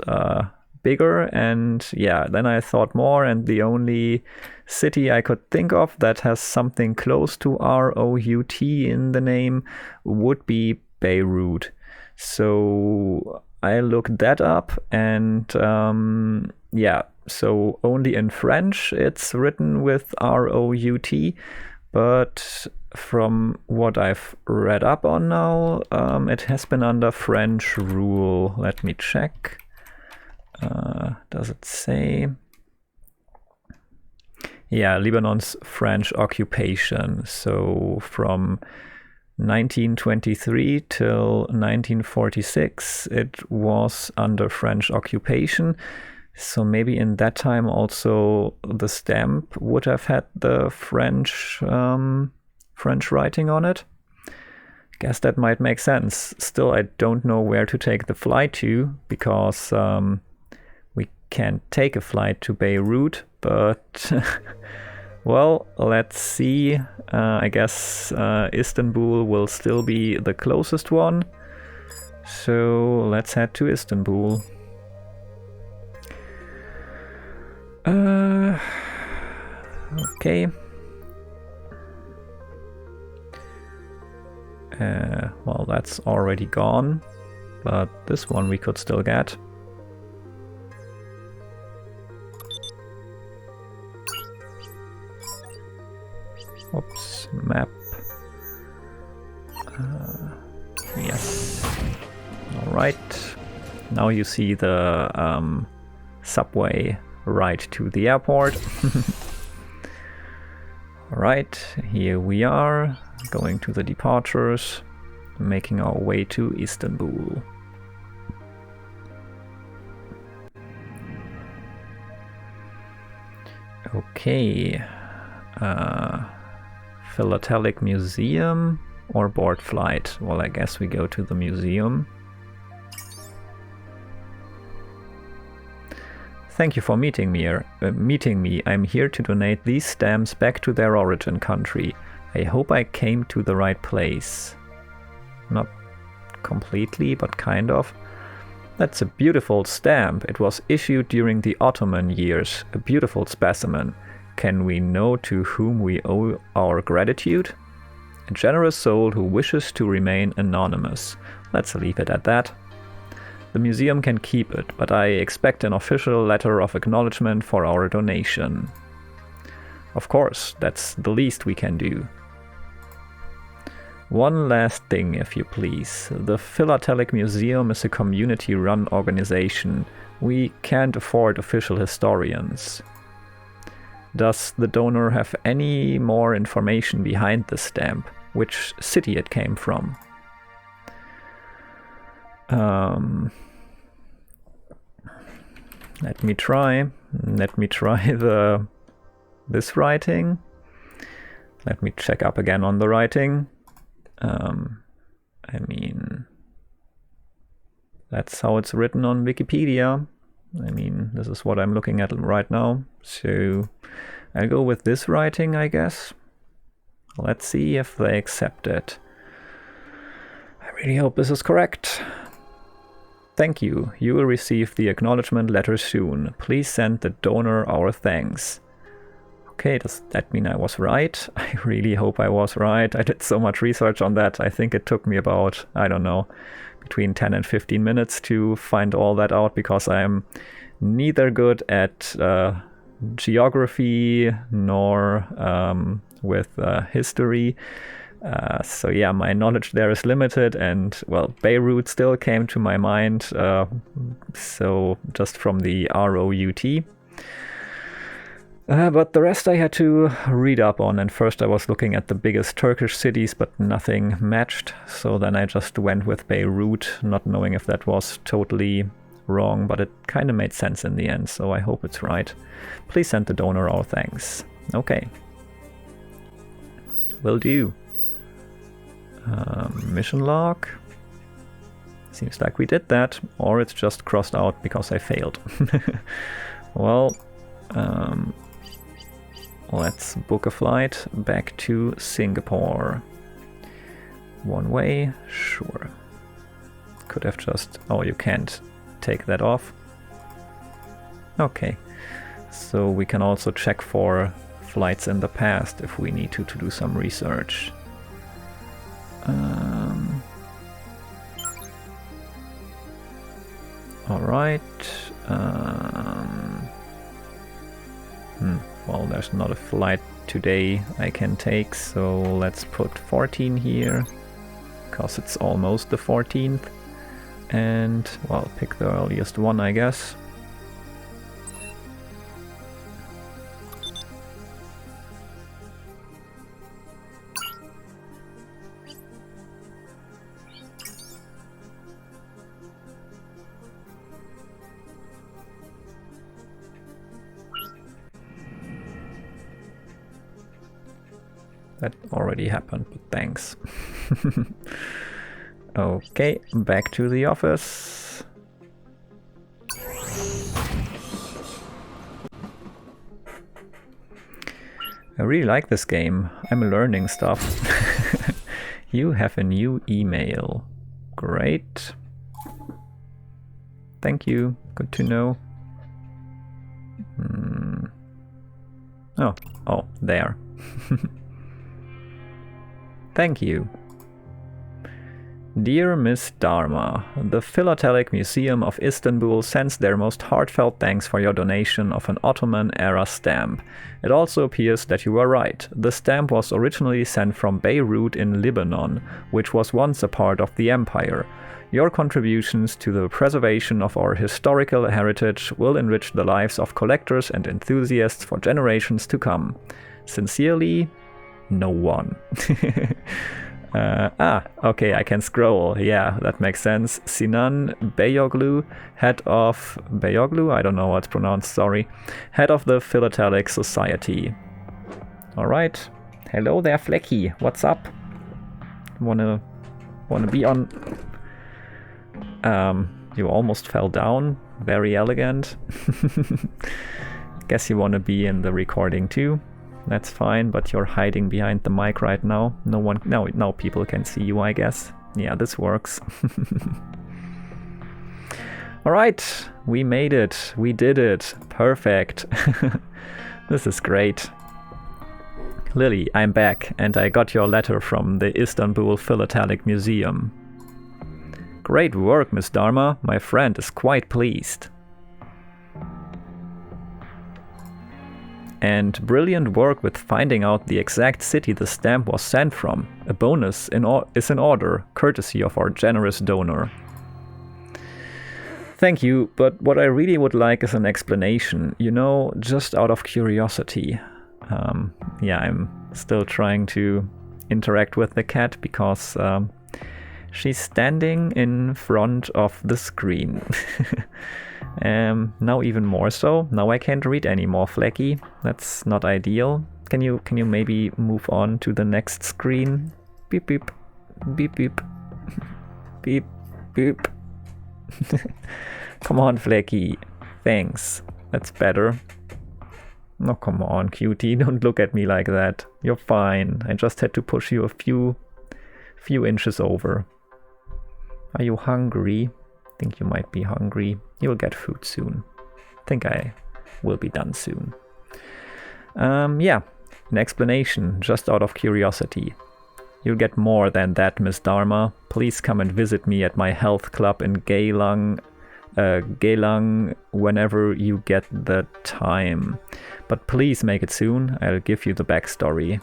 bigger, and yeah, then I thought more, and the only city I could think of that has something close to ROUT in the name would be Beirut. So I looked that up, and yeah, so only in French it's written with ROUT, but from what I've read up on now, it has been under French rule. Let me check. Does it say? Yeah, Lebanon's French occupation. So from 1923 till 1946, it was under French occupation. So maybe in that time also the stamp would have had the French writing on it. Guess that might make sense. Still, I don't know where to take the flight to, because we can't take a flight to Beirut, but well, let's see. I guess Istanbul will still be the closest one. So let's head to Istanbul. Okay. Well, that's already gone, but this one we could still get. Oops, map. Yes. Alright. Now you see the subway right to the airport. Alright, here we are, going to the departures, making our way to Istanbul. Okay. Philatelic Museum or board flight? Well, I guess we go to the museum. Thank you for meeting me. I'm here to donate these stamps back to their origin country. I hope I came to the right place. Not completely, but kind of. That's a beautiful stamp. It was issued during the Ottoman years. A beautiful specimen. Can we know to whom we owe our gratitude? A generous soul who wishes to remain anonymous. Let's leave it at that. The museum can keep it, but I expect an official letter of acknowledgement for our donation. Of course, that's the least we can do. One last thing, if you please. The Philatelic Museum is a community-run organization. We can't afford official historians. Does the donor have any more information behind the stamp? Which city it came from? Let me try this writing. Let me check up again on the writing. I mean, that's how it's written on Wikipedia. I mean, this is what I'm looking at right now. So I'll go with this writing, I guess. Let's see if they accept it. I really hope this is correct. Thank you. You will receive the acknowledgement letter soon. Please send the donor our thanks. Okay, does that mean I was right? I really hope I was right. I did so much research on that. I think it took me about, I don't know, between 10 and 15 minutes to find all that out, because I'm neither good at geography nor with history. So yeah, my knowledge there is limited, and well, Beirut still came to my mind, so just from the ROUT. But the rest I had to read up on, and first I was looking at the biggest Turkish cities, but nothing matched, so then I just went with Beirut, not knowing if that was totally wrong, but it kind of made sense in the end, so I hope it's right. Please send the donor our thanks. Okay. Will do. Mission log. Seems like we did that, or it's just crossed out because I failed. Well, let's book a flight back to Singapore. One way, sure. Could have just... oh, you can't take that off. Okay, so we can also check for flights in the past if we need to do some research. Alright. Well, there's not a flight today I can take, so let's put 14 here, because it's almost the 14th. And, well, pick the earliest one, I guess. That already happened, but thanks. Okay, back to the office. I really like this game. I'm learning stuff. You have a new email. Great. Thank you. Good to know. Oh, there. Thank you. Dear Miss Darma, the Philatelic Museum of Istanbul sends their most heartfelt thanks for your donation of an Ottoman-era stamp. It also appears that you were right. The stamp was originally sent from Beirut in Lebanon, which was once a part of the empire. Your contributions to the preservation of our historical heritage will enrich the lives of collectors and enthusiasts for generations to come. Sincerely, no one. Okay, I can scroll. Yeah, that makes sense. Sinan Beyoglu, head of... Beyoglu? I don't know how it's pronounced, sorry. Head of the Philatelic Society. Alright. Hello there, Flecky. What's up? Wanna be on... You almost fell down. Very elegant. Guess you wanna be in the recording too. That's fine, but you're hiding behind the mic right now. Now people can see you, I guess. Yeah, this works. Alright, we made it. We did it. Perfect. This is great. Lily, I'm back, and I got your letter from the Istanbul Philatelic Museum. Great work, Miss Darma. My friend is quite pleased. And brilliant work with finding out the exact city the stamp was sent from. A bonus is in order, courtesy of our generous donor. Thank you, but what I really would like is an explanation. You know, just out of curiosity. Yeah, I'm still trying to interact with the cat because she's standing in front of the screen. Now even more so. Now I can't read anymore, Flecky. That's not ideal. Can you maybe move on to the next screen? Beep beep. Beep beep. Beep beep. Come on, Flecky. Thanks. That's better. Oh, come on, cutie. Don't look at me like that. You're fine. I just had to push you a few inches over. Are you hungry? I think you might be hungry. You'll get food soon. I think I will be done soon. Yeah, an explanation, just out of curiosity. You'll get more than that, Miss Darma. Please come and visit me at my health club in Geylang whenever you get the time. But please make it soon. I'll give you the backstory.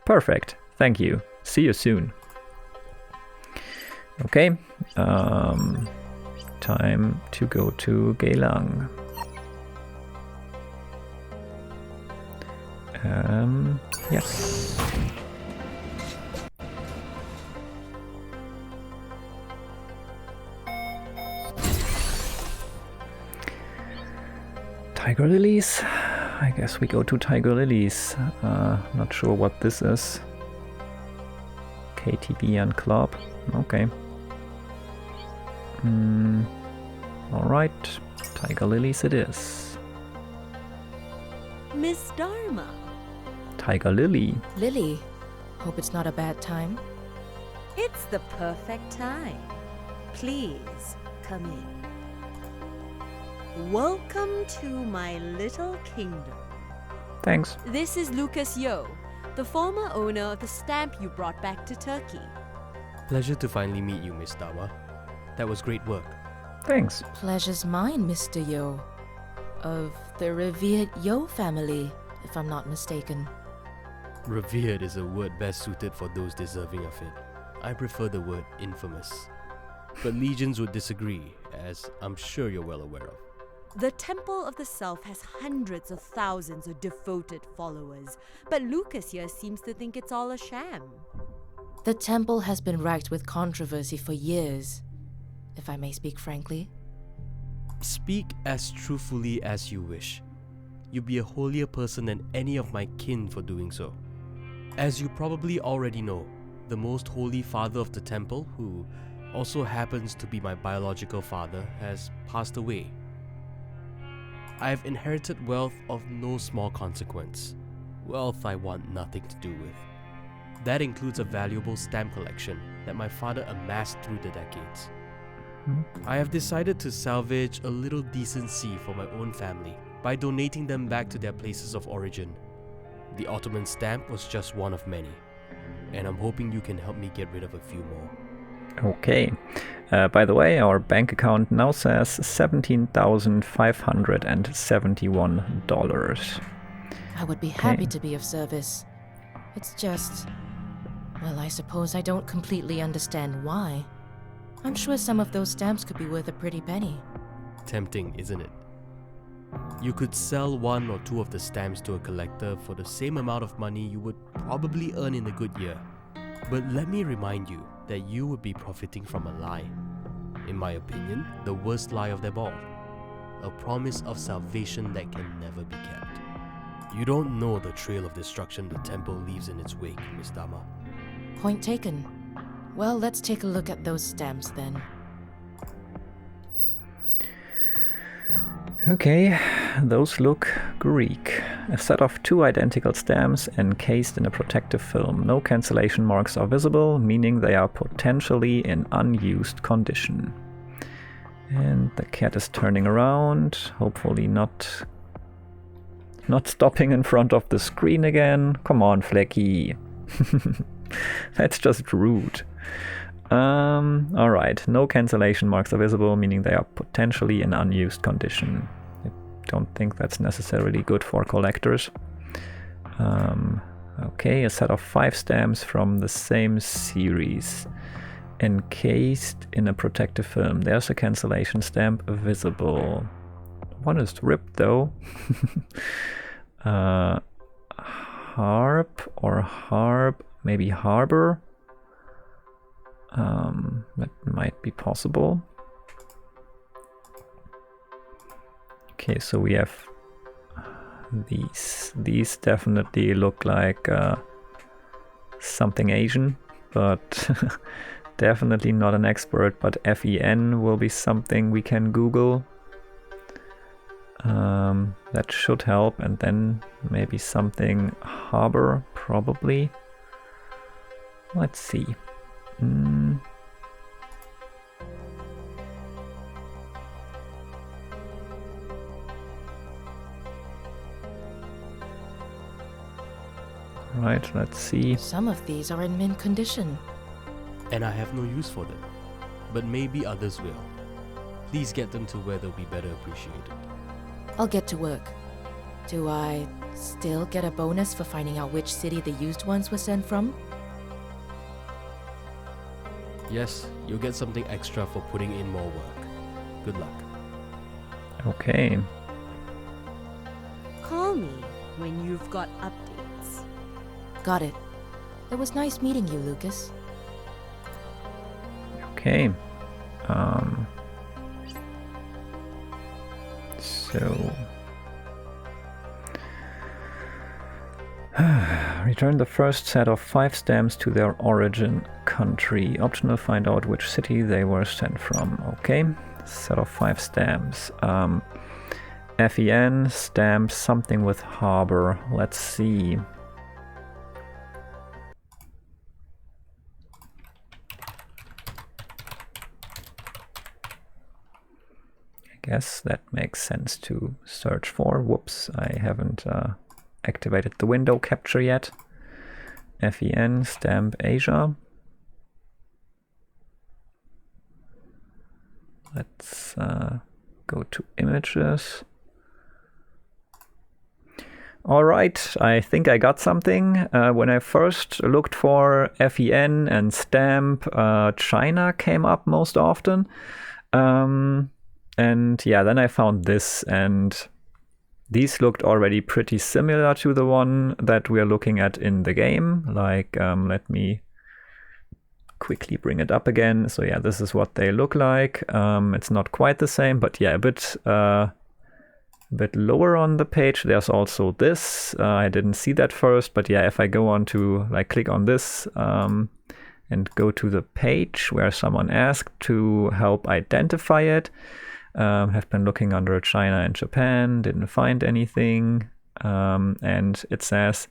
Perfect. Thank you. See you soon. Okay. Time to go to Geylang. Yes. Tiger lilies? I guess we go to tiger lilies. Not sure what this is. KTB and club. Okay. Alright. Tiger lilies it is. Miss Darma. Tiger lily. Lily, hope it's not a bad time. It's the perfect time. Please come in. Welcome to my little kingdom. Thanks. This is Lucas Yo, the former owner of the stamp you brought back to Turkey. Pleasure to finally meet you, Miss Darma. That was great work. Thanks. Pleasure's mine, Mr. Yo. Of the revered Yo family, if I'm not mistaken. Revered is a word best suited for those deserving of it. I prefer the word infamous. But legions would disagree, as I'm sure you're well aware of. The Temple of the Self has hundreds of thousands of devoted followers, but Lucas here seems to think it's all a sham. The temple has been racked with controversy for years, if I may speak frankly. Speak as truthfully as you wish. You'd be a holier person than any of my kin for doing so. As you probably already know, the most holy father of the temple, who also happens to be my biological father, has passed away. I've inherited wealth of no small consequence. Wealth I want nothing to do with. That includes a valuable stamp collection that my father amassed through the decades. I have decided to salvage a little decency for my own family by donating them back to their places of origin. The Ottoman stamp was just one of many, and I'm hoping you can help me get rid of a few more. Okay. By the way, our bank account now says $17,571. I would be happy to be of service. It's just... well, I suppose I don't completely understand why. I'm sure some of those stamps could be worth a pretty penny. Tempting, isn't it? You could sell one or two of the stamps to a collector for the same amount of money you would probably earn in a good year. But let me remind you that you would be profiting from a lie. In my opinion, the worst lie of them all. A promise of salvation that can never be kept. You don't know the trail of destruction the temple leaves in its wake, Miss Darma. Point taken. Well, let's take a look at those stamps then. Okay, those look Greek. A set of 2 identical stamps encased in a protective film. No cancellation marks are visible, meaning they are potentially in unused condition. And the cat is turning around, hopefully not stopping in front of the screen again. Come on, Flecky. That's just rude. Alright, no cancellation marks are visible, meaning they are potentially in unused condition. I don't think that's necessarily good for collectors. Okay, a set of 5 stamps from the same series. Encased in a protective film. There's a cancellation stamp visible. One is ripped though. Harp or harp, maybe harbor. That might be possible. Okay, so we have these. These definitely look like something Asian, but definitely not an expert, but FEN will be something we can Google. That should help, and then maybe something harbor, probably. Let's see. Right, let's see. Some of these are in mint condition. And I have no use for them. But maybe others will. Please get them to where they'll be better appreciated. I'll get to work. Do I still get a bonus for finding out which city the used ones were sent from? Yes, you'll get something extra for putting in more work. Good luck. Okay. Call me when you've got updates. Got it. It was nice meeting you, Lucas. Okay. So return the first set of 5 stamps to their origin country. Optional, find out which city they were sent from. Okay, set of 5 stamps. FEN stamp, something with harbor. Let's see. I guess that makes sense to search for. Whoops, I haven't activated the window capture yet. FEN stamp Asia. Let's go to images. Alright, I think I got something. When I first looked for FEN and stamp, China came up most often. And yeah, then I found this, and these looked already pretty similar to the one that we're looking at in the game. Like, let me quickly bring it up again. So yeah, this is what they look like. It's not quite the same, but yeah, a bit lower on the page. There's also this. I didn't see that first, but yeah, if I go on to, like, click on this and go to the page where someone asked to help identify it, have been looking under China and Japan, didn't find anything, and it says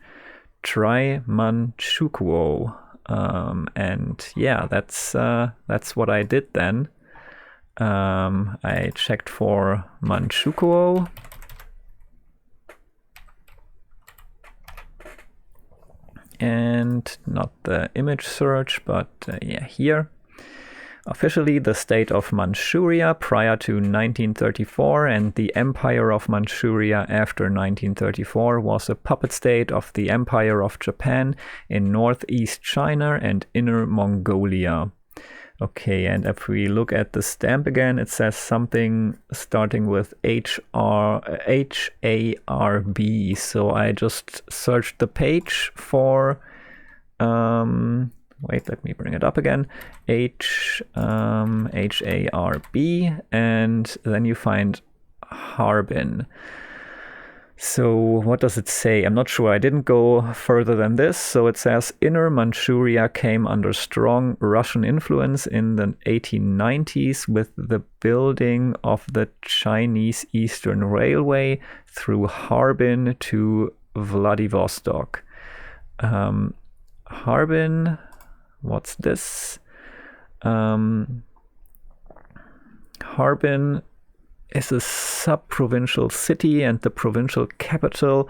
try Manchukuo, and yeah, that's what I did then. I checked for Manchukuo, and not the image search, but yeah, here. Officially, the state of Manchuria prior to 1934 and the Empire of Manchuria after 1934 was a puppet state of the Empire of Japan in northeast China and inner Mongolia. Okay, and if we look at the stamp again, it says something starting with HARB. So I just searched the page for... wait, let me bring it up again. HARB, and then you find Harbin. So what does it say? I'm not sure. I didn't go further than this. So it says Inner Manchuria came under strong Russian influence in the 1890s with the building of the Chinese Eastern Railway through Harbin to Vladivostok. Harbin, what's this? Harbin is a sub-provincial city and the provincial capital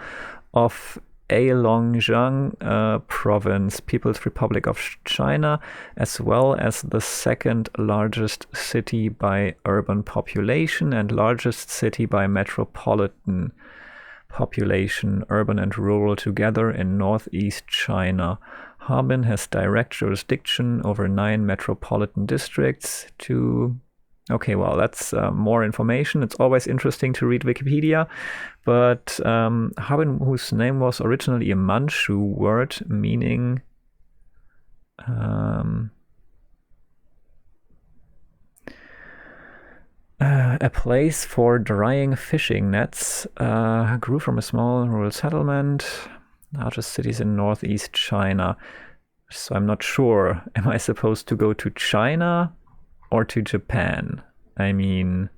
of Heilongjiang province, People's Republic of China, as well as the second largest city by urban population and largest city by metropolitan population, urban and rural together in northeast China. Harbin has direct jurisdiction over 9 metropolitan districts to... Okay, well, that's more information. It's always interesting to read Wikipedia, but Harbin, whose name was originally a Manchu word meaning a place for drying fishing nets, grew from a small rural settlement, largest cities in northeast China. So I'm not sure. Am I supposed to go to China or to Japan? I mean,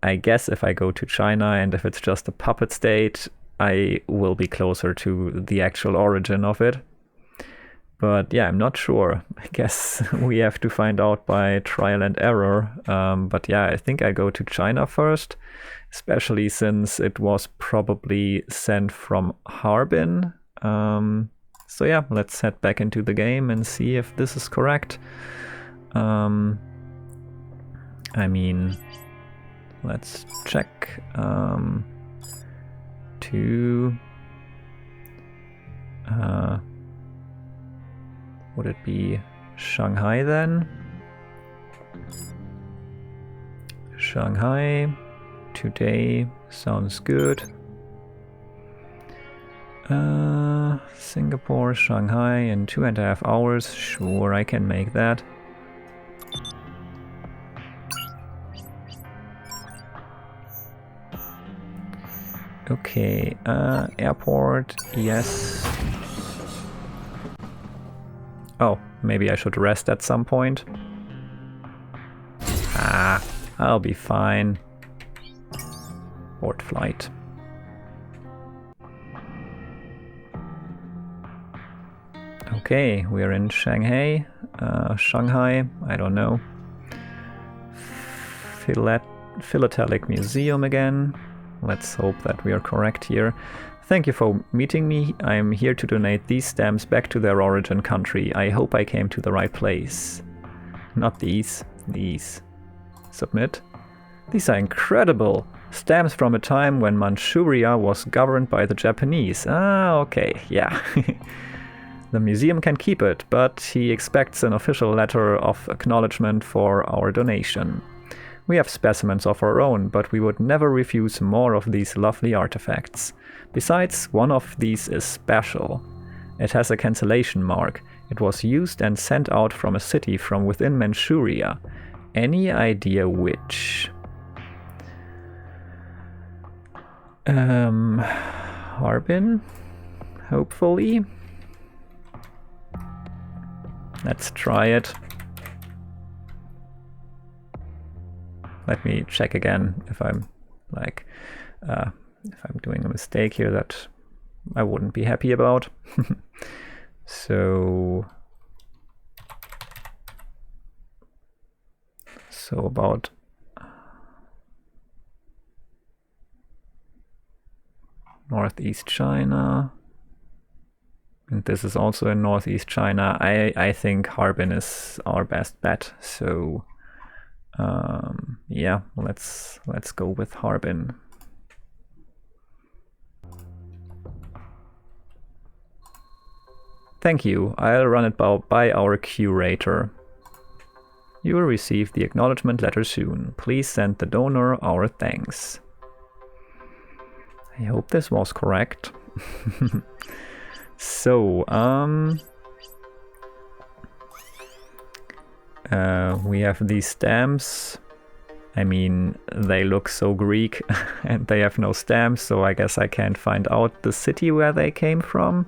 I guess if I go to China and if it's just a puppet state, I will be closer to the actual origin of it. But yeah, I'm not sure. I guess we have to find out by trial and error. But yeah, I think I go to China first, especially since it was probably sent from Harbin. So yeah, let's head back into the game and see if this is correct. I mean, let's check. Would it be Shanghai then? Shanghai, today, sounds good. Singapore, Shanghai in 2.5 hours. Sure, I can make that. Okay, airport, yes. Oh, maybe I should rest at some point. I'll be fine. Board flight. Okay, we're in Shanghai. Shanghai, I don't know. Philatelic Museum again. Let's hope that we are correct here. Thank you for meeting me. I'm here to donate these stamps back to their origin country. I hope I came to the right place. Not these. These. Submit. These are incredible. Stamps from a time when Manchuria was governed by the Japanese. Ah, okay, yeah. The museum can keep it, but he expects an official letter of acknowledgement for our donation. We have specimens of our own, but we would never refuse more of these lovely artifacts. Besides, one of these is special. It has a cancellation mark. It was used and sent out from a city from within Manchuria. Any idea which? Harbin? Hopefully. Let's try it. Let me check again if I'm like, if I'm doing a mistake here that I wouldn't be happy about. So about northeast China. And this is also in northeast China. I think Harbin is our best bet. So yeah, let's go with Harbin. Thank you. I'll run it by our curator. You will receive the acknowledgement letter soon. Please send the donor our thanks. I hope this was correct. So, we have these stamps, I mean, they look so Greek and they have no stamps, so I guess I can't find out the city where they came from.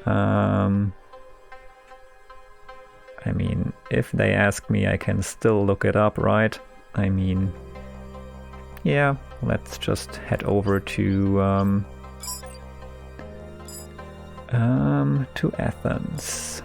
I mean, if they ask me, I can still look it up, right? I mean, yeah, let's just head over to Athens.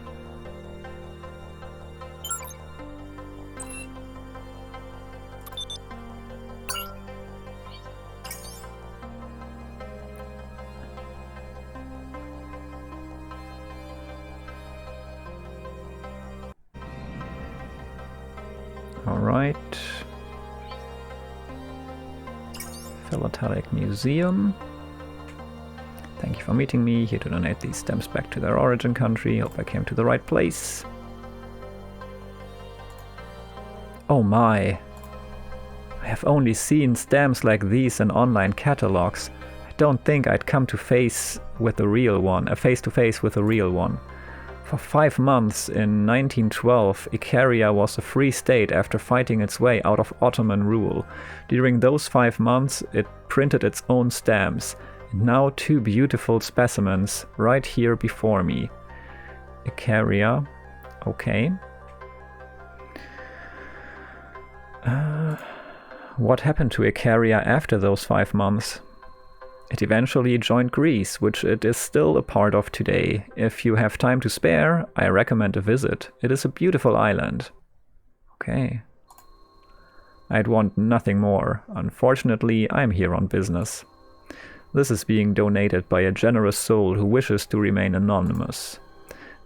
All right. Philatelic Museum. Thank you for meeting me. Here to donate these stamps back to their origin country. Hope I came to the right place. Oh my. I have only seen stamps like these in online catalogs. I don't think I'd come to face with a real one, face-to-face with a real one. For 5 months in 1912, Icaria was a free state after fighting its way out of Ottoman rule. During those 5 months, it printed its own stamps. And now 2 beautiful specimens right here before me. Icaria, okay. What happened to Icaria after those 5 months? It eventually joined Greece, which it is still a part of today. If you have time to spare, I recommend a visit. It is a beautiful island. Okay. I'd want nothing more. Unfortunately, I'm here on business. This is being donated by a generous soul who wishes to remain anonymous.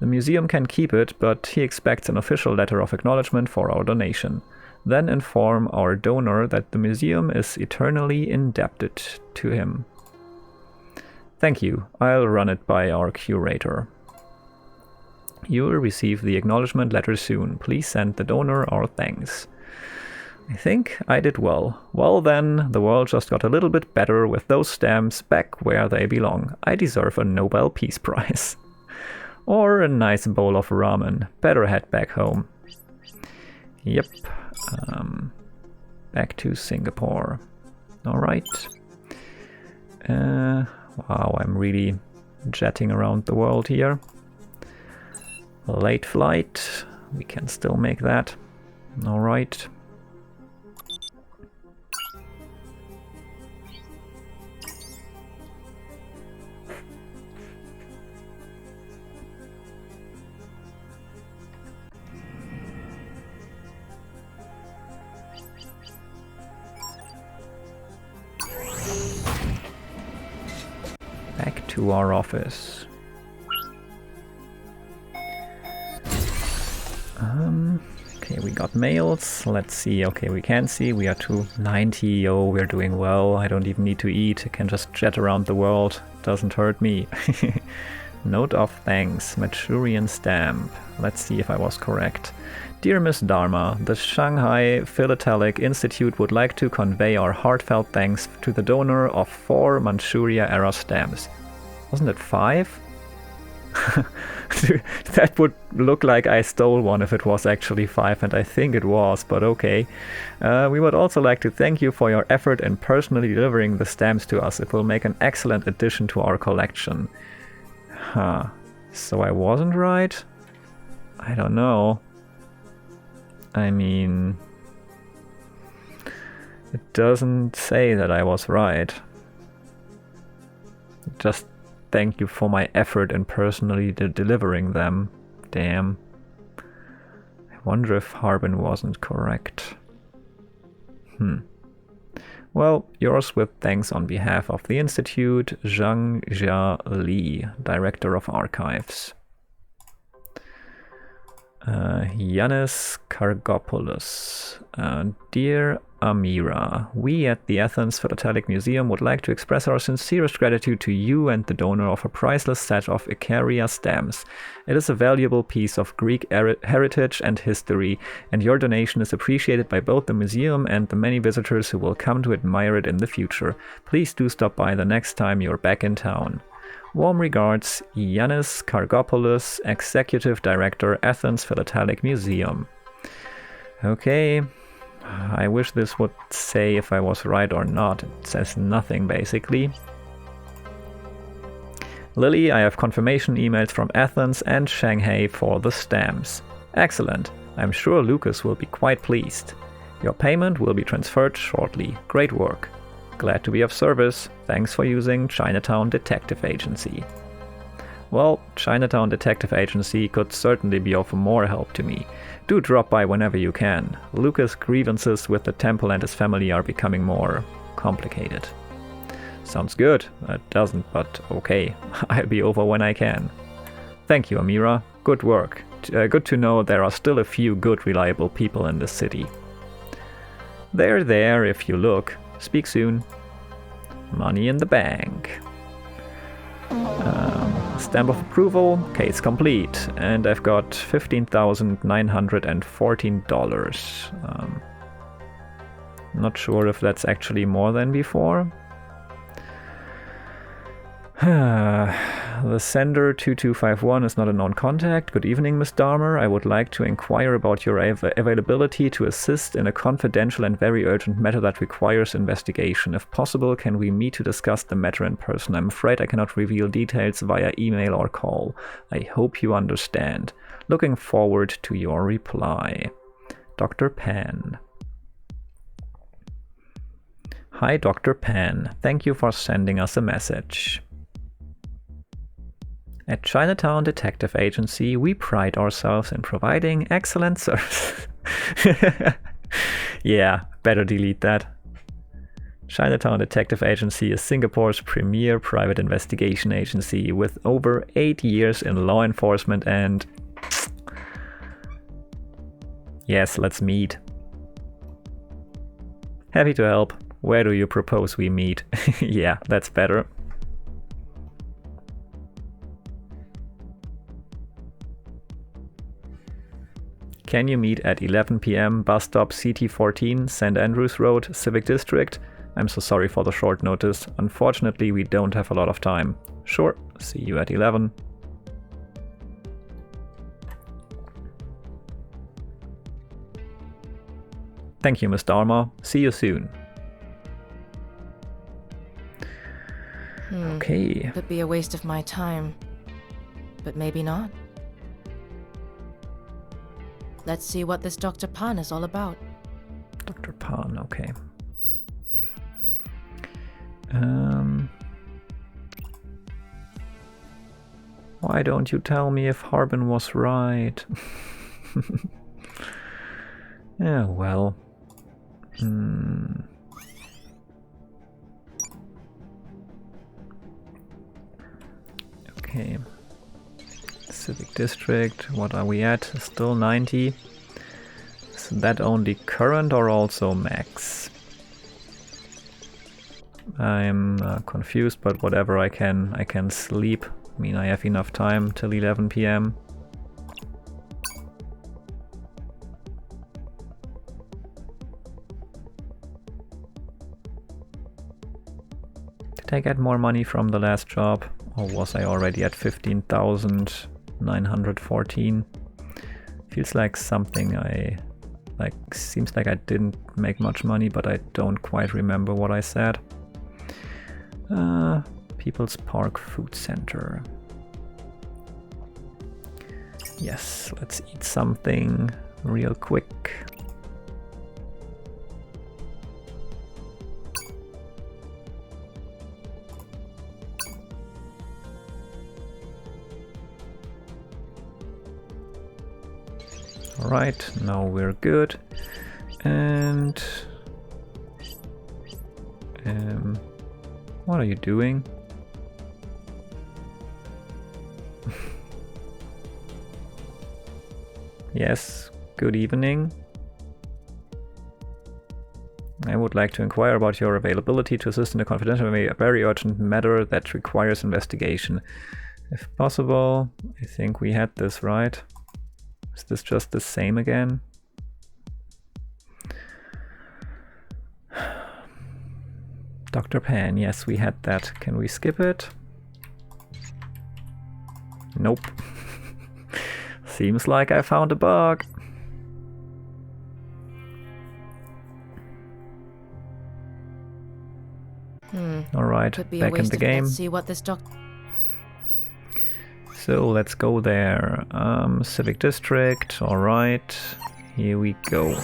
The museum can keep it, but he expects an official letter of acknowledgement for our donation. Then inform our donor that the museum is eternally indebted to him. Thank you. I'll run it by our curator. You will receive the acknowledgement letter soon. Please send the donor our thanks. I think I did well. Well then, the world just got a little bit better with those stamps back where they belong. I deserve a Nobel Peace Prize. Or a nice bowl of ramen. Better head back home. Yep. Back to Singapore. Alright. Wow, I'm really jetting around the world here. Late flight. We can still make that. Alright. Back to our office. Okay, we got mails. Let's see. Okay, we can see we are to 90. Oh, we're doing well. I don't even need to eat. I can just jet around the world. Doesn't hurt me. Note of thanks. Manchurian stamp. Let's see if I was correct. Dear Miss Darma, the Shanghai Philatelic Institute would like to convey our heartfelt thanks to the donor of 4 Manchuria-era stamps. Wasn't it 5? That would look like I stole one if it was actually 5, and I think it was, but okay. We would also like to thank you for your effort in personally delivering the stamps to us. It will make an excellent addition to our collection. Huh. So I wasn't right? I don't know. I mean, it doesn't say that I was right. Just thank you for my effort in personally delivering them. Damn. I wonder if Harbin wasn't correct. Well, yours with thanks on behalf of the Institute, Zhang Jia Li, Director of Archives. Yanis Kargopoulos. Dear Amira, we at the Athens Philatelic Museum would like to express our sincerest gratitude to you and the donor of a priceless set of Icaria stamps. It is a valuable piece of Greek heritage and history, and your donation is appreciated by both the museum and the many visitors who will come to admire it in the future. Please do stop by the next time you're back in town. Warm regards, Yanis Kargopoulos, Executive Director, Athens Philatelic Museum. Okay, I wish this would say if I was right or not. It says nothing, basically. Lily, I have confirmation emails from Athens and Shanghai for the stamps. Excellent. I'm sure Lucas will be quite pleased. Your payment will be transferred shortly. Great work. Glad to be of service. Thanks for using Chinatown Detective Agency. Well, Chinatown Detective Agency could certainly be of more help to me. Do drop by whenever you can. Lucas' grievances with the temple and his family are becoming more complicated. Sounds good. It doesn't, but okay. I'll be over when I can. Thank you, Amira. Good work. Good to know there are still a few good, reliable people in this city. They're there if you look. Speak soon. Money in the bank. Stamp of approval. Case complete. And I've got $15,914. Not sure if that's actually more than before. The sender 2251 is not a known contact. Good evening, Miss Darma. I would like to inquire about your availability to assist in a confidential and very urgent matter that requires investigation. If possible, can we meet to discuss the matter in person? I'm afraid I cannot reveal details via email or call. I hope you understand. Looking forward to your reply. Dr. Pan. Hi, Dr. Pan. Thank you for sending us a message. At Chinatown Detective Agency, we pride ourselves in providing excellent service. Yeah, better delete that. Chinatown Detective Agency is Singapore's premier private investigation agency with over 8 years in law enforcement and... Yes, let's meet. Happy to help. Where do you propose we meet? Yeah, that's better. Can you meet at 11 p.m. bus stop CT14, St. Andrews Road, Civic District? I'm so sorry for the short notice. Unfortunately, we don't have a lot of time. Sure, see you at 11. Thank you, Miss Darma. See you soon. Okay. Could be a waste of my time, but maybe not. Let's see what this Dr. Pan is all about. Dr. Pan, okay. Why don't you tell me if Harbin was right? Yeah, well. Okay. Civic District, what are we at? Still 90. Is that only current or also max? I'm confused, but whatever, I can sleep. I mean, I have enough time till 11 p.m. Did I get more money from the last job? Or was I already at 15,914? Feels like something seems like I didn't make much money, but I don't quite remember what I said. People's Park Food Center. Yes, let's eat something real quick. Alright, now we're good. And... what are you doing? Yes, good evening. I would like to inquire about your availability to assist in a confidential, very urgent matter that requires investigation. If possible, I think we had this right. Is this just the same again? Dr. Pan, yes, we had that. Can we skip it? Nope. Seems like I found a bug. Alright, Could be a back in waste the of game. Let's see what this So let's go there. Civic District, alright. Here we go.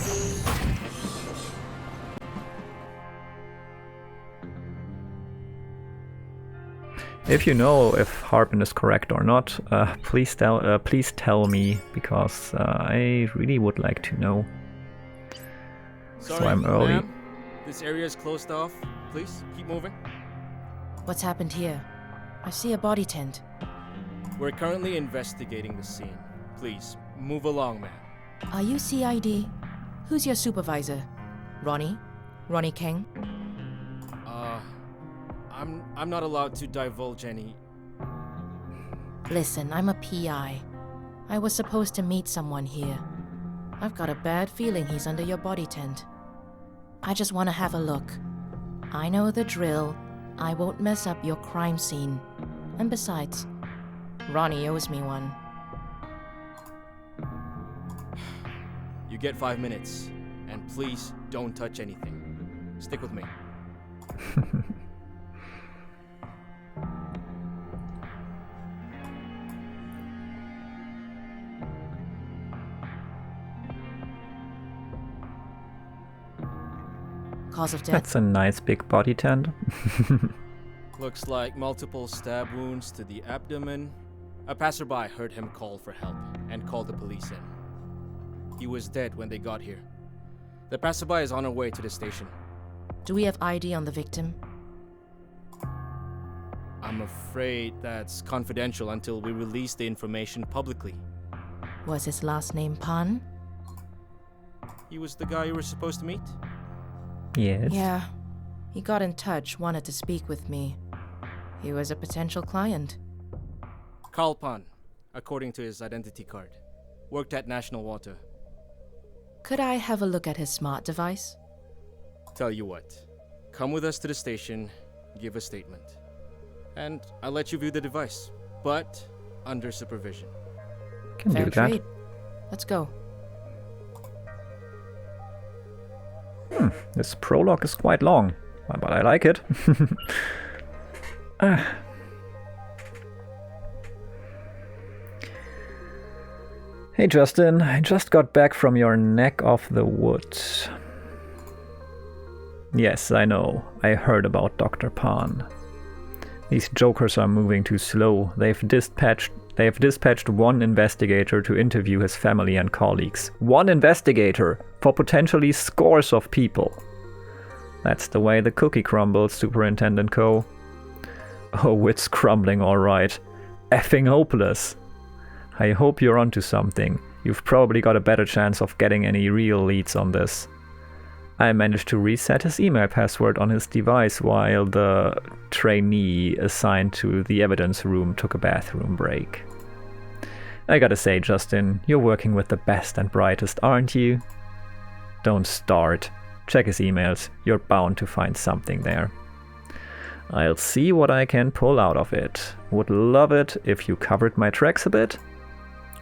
If you know if Harbin is correct or not, please tell me, because I really would like to know. Sorry, So I'm early. ma'am. This area is closed off. Please keep moving. What's happened here? I see a body tent. We're currently investigating the scene. Please move along, ma'am. Are you CID? Who's your supervisor? Ronnie? Ronnie King? I'm not allowed to divulge any. Listen, I'm a PI. I was supposed to meet someone here. I've got a bad feeling he's under your body tent. I just want to have a look. I know the drill. I won't mess up your crime scene. And besides, Ronnie owes me one. You get 5 minutes, and please don't touch anything. Stick with me. Cause of death? That's a nice big body tent. Looks like multiple stab wounds to the abdomen. A passerby heard him call for help and called the police in. He was dead when they got here. The passerby is on her way to the station. Do we have ID on the victim? I'm afraid that's confidential until we release the information publicly. Was his last name Pan? He was the guy you were supposed to meet? Yes. Yeah. He got in touch, wanted to speak with me. He was a potential client. Carl Pan, according to his identity card. Worked at National Water. Could I have a look at his smart device? Tell you what, come with us to the station, give a statement. And I'll let you view the device, but under supervision. Can Fair do that. trade. Let's go. This prologue is quite long, but I like it. Hey Justin, I just got back from your neck of the woods. Yes, I know. I heard about Dr. Pan. These jokers are moving too slow. They've dispatched one investigator to interview his family and colleagues. One investigator for potentially scores of people. That's the way the cookie crumbles, Superintendent Co. Oh, it's crumbling all right. Effing hopeless. I hope you're onto something. You've probably got a better chance of getting any real leads on this. I managed to reset his email password on his device while the trainee assigned to the evidence room took a bathroom break. I gotta say, Justin, you're working with the best and brightest, aren't you? Don't start. Check his emails. You're bound to find something there. I'll see what I can pull out of it. Would love it if you covered my tracks a bit.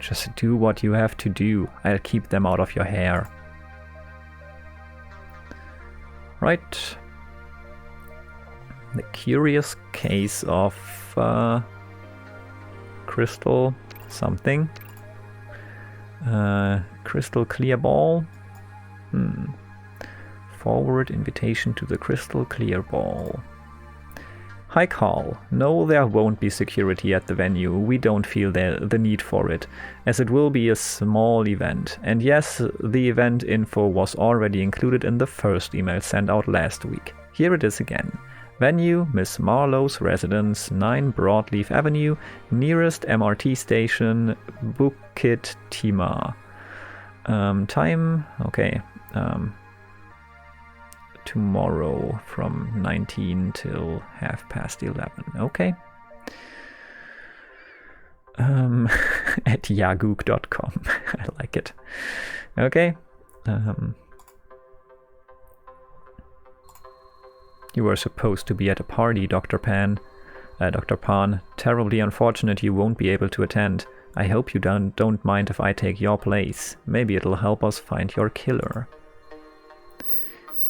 Just do what you have to do. I'll keep them out of your hair. Right. The curious case of crystal something. Crystal clear ball. Forward invitation to the crystal clear ball. Hi Carl, no, there won't be security at the venue. We don't feel the need for it, as it will be a small event. And yes, the event info was already included in the first email sent out last week. Here it is again. Venue, Miss Marlowe's residence, 9 Broadleaf Avenue, nearest MRT station, Bukit Timah. Time, okay. Tomorrow from 19 till 11:30. Okay. At yagook.com. I like it. Okay. You were supposed to be at a party, Dr. Pan. Dr. Pan, terribly unfortunate you won't be able to attend. I hope you don't mind if I take your place. Maybe it'll help us find your killer.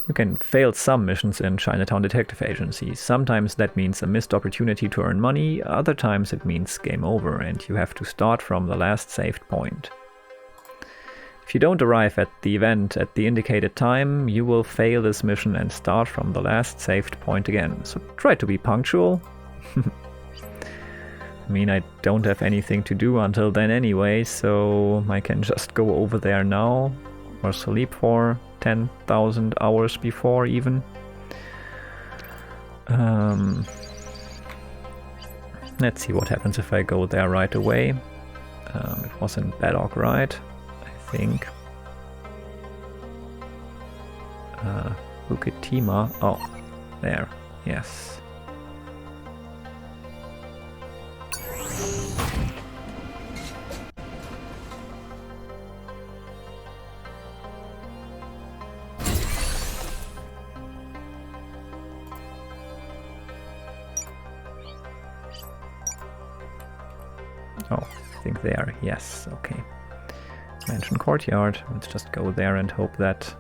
You can fail some missions in Chinatown Detective Agency. Sometimes that means a missed opportunity to earn money, other times it means game over and you have to start from the last saved point. If you don't arrive at the event at the indicated time, you will fail this mission and start from the last saved point again. So try to be punctual. I mean, I don't have anything to do until then anyway, so I can just go over there now or sleep for 10,000 hours before even. Let's see what happens if I go there right away. It was in Belloc, right? I think. Bukitima. Oh, there. Yes. Oh, I think there. Yes, okay. Mansion courtyard. Let's just go there and hope that...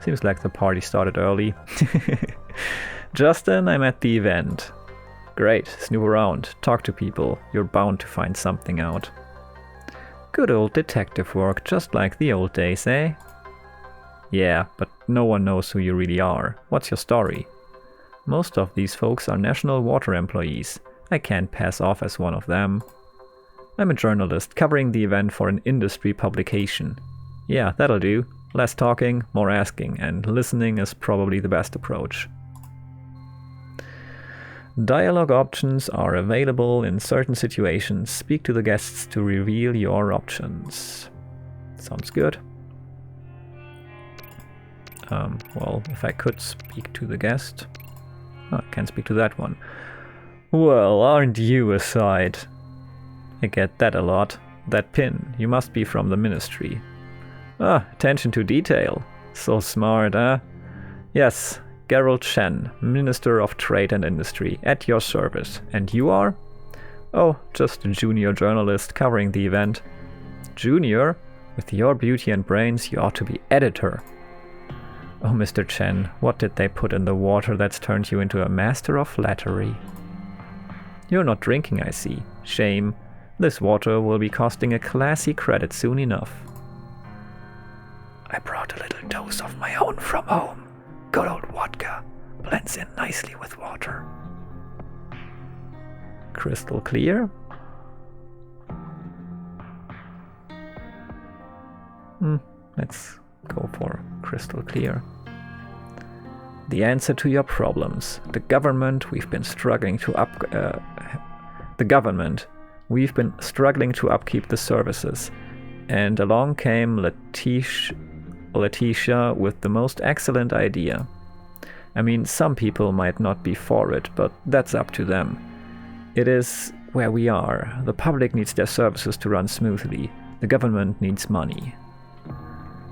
Seems like the party started early. Justin, I'm at the event. Great, snoop around, talk to people. You're bound to find something out. Good old detective work, just like the old days, eh? Yeah, but no one knows who you really are. What's your story? Most of these folks are national water employees. I can't pass off as one of them. I'm a journalist covering the event for an industry publication. Yeah, that'll do. Less talking, more asking, and listening is probably the best approach. Dialogue options are available in certain situations. Speak to the guests to reveal your options. Sounds good. Well, if I could speak to the guest... Oh, I can't speak to that one. Well, aren't you a sight? I get that a lot. That pin, you must be from the ministry. Ah, attention to detail. So smart, huh? Yes, Gerald Chen, Minister of Trade and Industry, at your service. And you are? Oh, just a junior journalist covering the event. Junior? With your beauty and brains, you ought to be editor. Oh, Mr. Chen, what did they put in the water that's turned you into a master of flattery? You're not drinking, I see. Shame. This water will be costing a classy credit soon enough. I brought a little dose of my own from home. Good old vodka. Blends in nicely with water. Crystal clear? Let's go for crystal clear. The answer to your problems. The government we've been struggling to upkeep the services. And along came Letitia with the most excellent idea. I mean, some people might not be for it, but that's up to them. It is where we are. The public needs their services to run smoothly. The government needs money.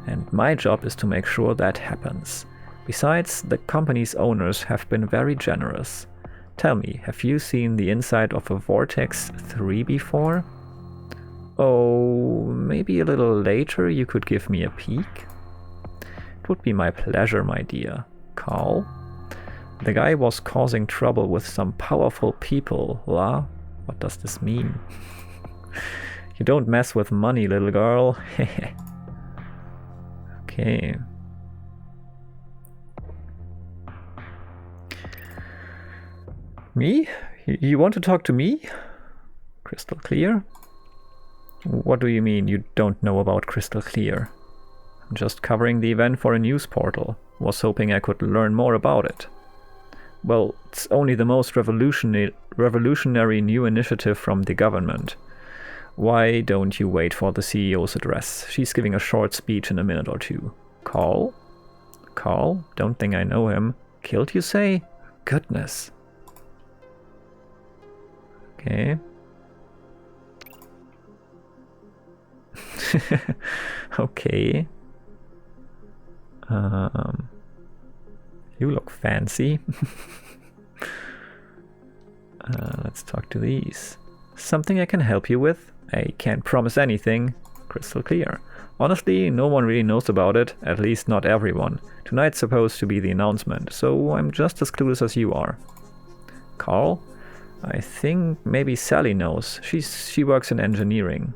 And my job is to make sure that happens. Besides, the company's owners have been very generous. Tell me, have you seen the inside of a Vortex 3 before? Oh, maybe a little later you could give me a peek? It would be my pleasure, my dear. Carl? The guy was causing trouble with some powerful people, huh? What does this mean? You don't mess with money, little girl. Okay. Me? You want to talk to me? Crystal clear? What do you mean you don't know about Crystal Clear? I'm just covering the event for a news portal. Was hoping I could learn more about it. Well, it's only the most revolutionary new initiative from the government. Why don't you wait for the CEO's address? She's giving a short speech in a minute or two. Carl? Carl? Don't think I know him. Killed, you say? Goodness. Okay. Okay. You look fancy. Let's talk to these. Something I can help you with? I can't promise anything. Crystal clear. Honestly, no one really knows about it, at least not everyone. Tonight's supposed to be the announcement, so I'm just as clueless as you are. Carl? I think maybe Sally knows. She works in engineering.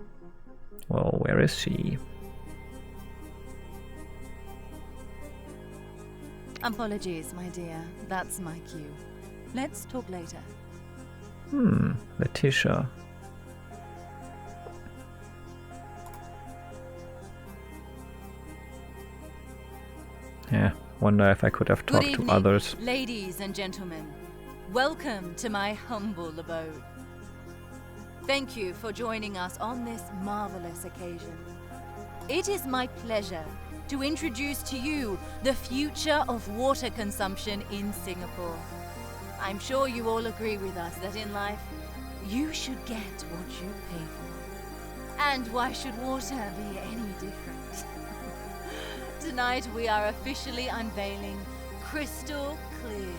Well, where is she? Apologies, my dear. That's my cue. Let's talk later. Letitia. Yeah, wonder if I could have talked to others. Ladies and gentlemen. Welcome to my humble abode. Thank you for joining us on this marvelous occasion. It is my pleasure to introduce to you the future of water consumption in Singapore. I'm sure you all agree with us that in life, you should get what you pay for. And why should water be any different? Tonight we are officially unveiling Crystal Clear,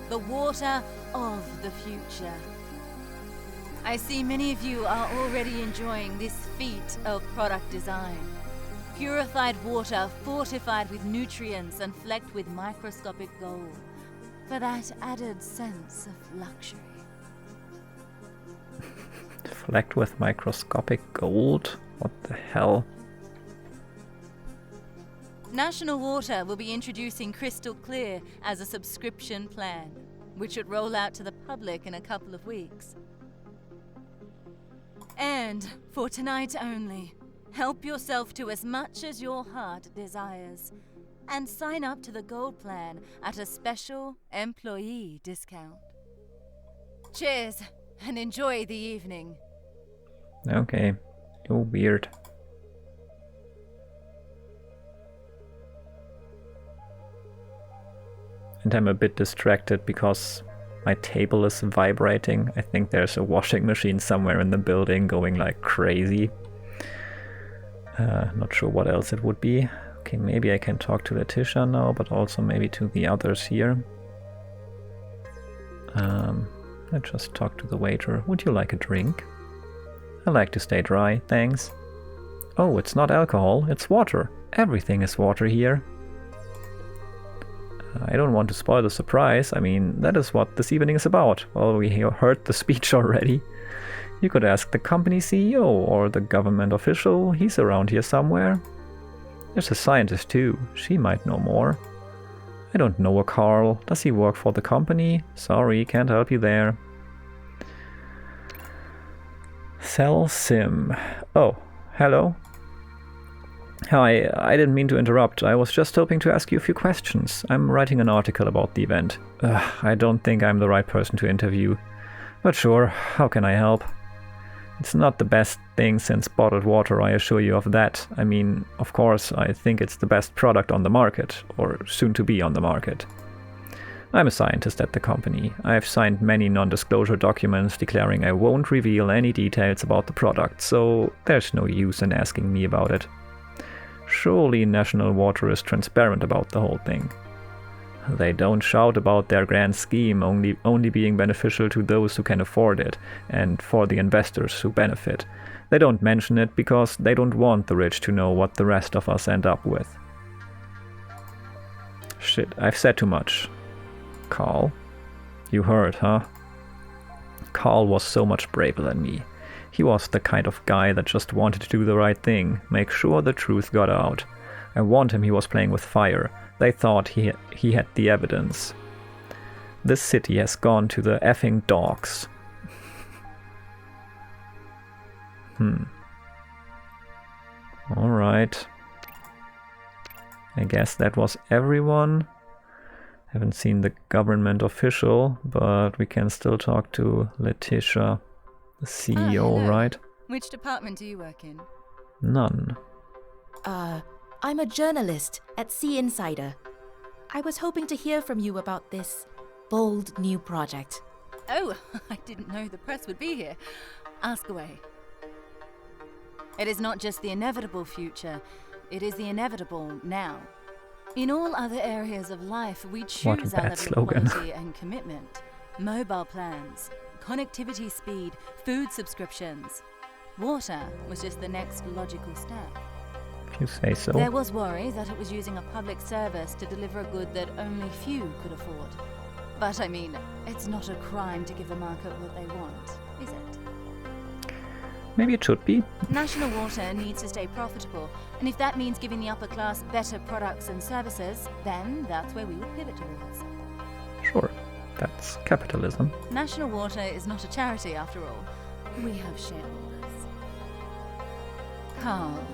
the water of the future. I see many of you are already enjoying this feat of product design. Purified water fortified with nutrients and flecked with microscopic gold, for that added sense of luxury. Flecked with microscopic gold? What the hell? National Water will be introducing Crystal Clear as a subscription plan, which should roll out to the public in a couple of weeks. And for tonight only, help yourself to as much as your heart desires, and sign up to the Gold Plan at a special employee discount. Cheers, and enjoy the evening. Okay, you're weird. And I'm a bit distracted because my table is vibrating. I think there's a washing machine somewhere in the building going like crazy. Not sure what else it would be. Okay, maybe I can talk to Letitia now, but also maybe to the others here. Let's just talk to the waiter. Would you like a drink? I like to stay dry, thanks. Oh, it's not alcohol, it's water. Everything is water here. I don't want to spoil the surprise. I mean, that is what this evening is about. Well, we heard the speech already. You could ask the company CEO or the government official. He's around here somewhere. There's a scientist too. She might know more. I don't know a Carl. Does he work for the company? Sorry, can't help you there. Cell Sim. Oh, hello. Hi, I didn't mean to interrupt. I was just hoping to ask you a few questions. I'm writing an article about the event. I don't think I'm the right person to interview. But sure, how can I help? It's not the best thing since bottled water, I assure you of that. I mean, of course, I think it's the best product on the market, or soon to be on the market. I'm a scientist at the company. I've signed many non-disclosure documents declaring I won't reveal any details about the product, so there's no use in asking me about it. Surely National Water is transparent about the whole thing. They don't shout about their grand scheme only being beneficial to those who can afford it, and for the investors who benefit. They don't mention it because they don't want the rich to know what the rest of us end up with. Shit, I've said too much. Carl? You heard, huh? Carl was so much braver than me. He was the kind of guy that just wanted to do the right thing, make sure the truth got out. I warned him he was playing with fire. They thought he had the evidence. This city has gone to the effing dogs. Alright. I guess that was everyone. Haven't seen the government official, but we can still talk to Letitia, the CEO, right? Which department do you work in? None. I'm a journalist at Sea Insider. I was hoping to hear from you about this bold new project. Oh, I didn't know the press would be here. Ask away. It is not just the inevitable future, it is the inevitable now. In all other areas of life, we choose our level of quality and commitment. Mobile plans, connectivity speed, food subscriptions. Water was just the next logical step. If you say so. There was worry that it was using a public service to deliver a good that only few could afford. But I mean, it's not a crime to give the market what they want, is it? Maybe it should be. National Water needs to stay profitable, and if that means giving the upper class better products and services, then that's where we would pivot towards. Sure, that's capitalism. National Water is not a charity after all. We have shareholders. Carl,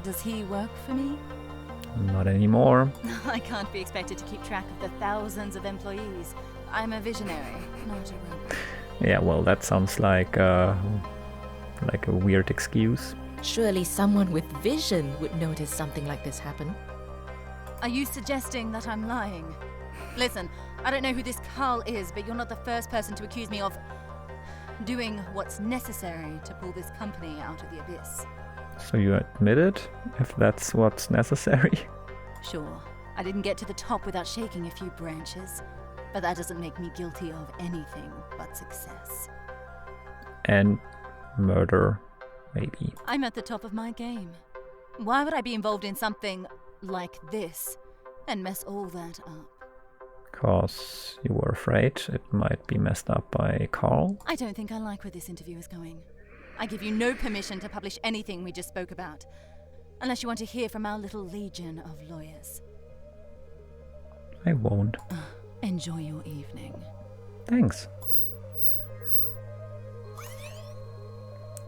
does he work for me? Not anymore. I can't be expected to keep track of the thousands of employees. I'm a visionary, not a robot. Yeah, well, that sounds like a weird excuse. Surely someone with vision would notice something like this happen. Are you suggesting that I'm lying? Listen, I don't know who this Carl is, but you're not the first person to accuse me of doing what's necessary to pull this company out of the abyss. So you admit it, if that's what's necessary? Sure, I didn't get to the top without shaking a few branches, but that doesn't make me guilty of anything but success. And murder, maybe. I'm at the top of my game. Why would I be involved in something like this and mess all that up? Because you were afraid it might be messed up by Carl? I don't think I like where this interview is going. I give you no permission to publish anything we just spoke about, unless you want to hear from our little legion of lawyers. I won't. Enjoy your evening. Thanks.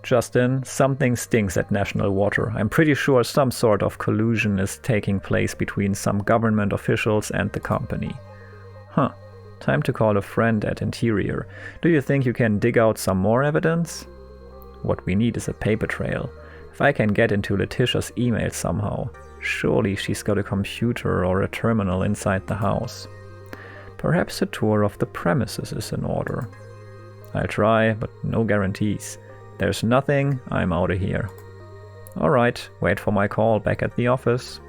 Justin, something stinks at National Water. I'm pretty sure some sort of collusion is taking place between some government officials and the company. Huh. Time to call a friend at Interior. Do you think you can dig out some more evidence? What we need is a paper trail. If I can get into Letitia's email somehow, surely she's got a computer or a terminal inside the house. Perhaps a tour of the premises is in order. I'll try, but no guarantees. There's nothing, I'm out of here. Alright, wait for my call back at the office.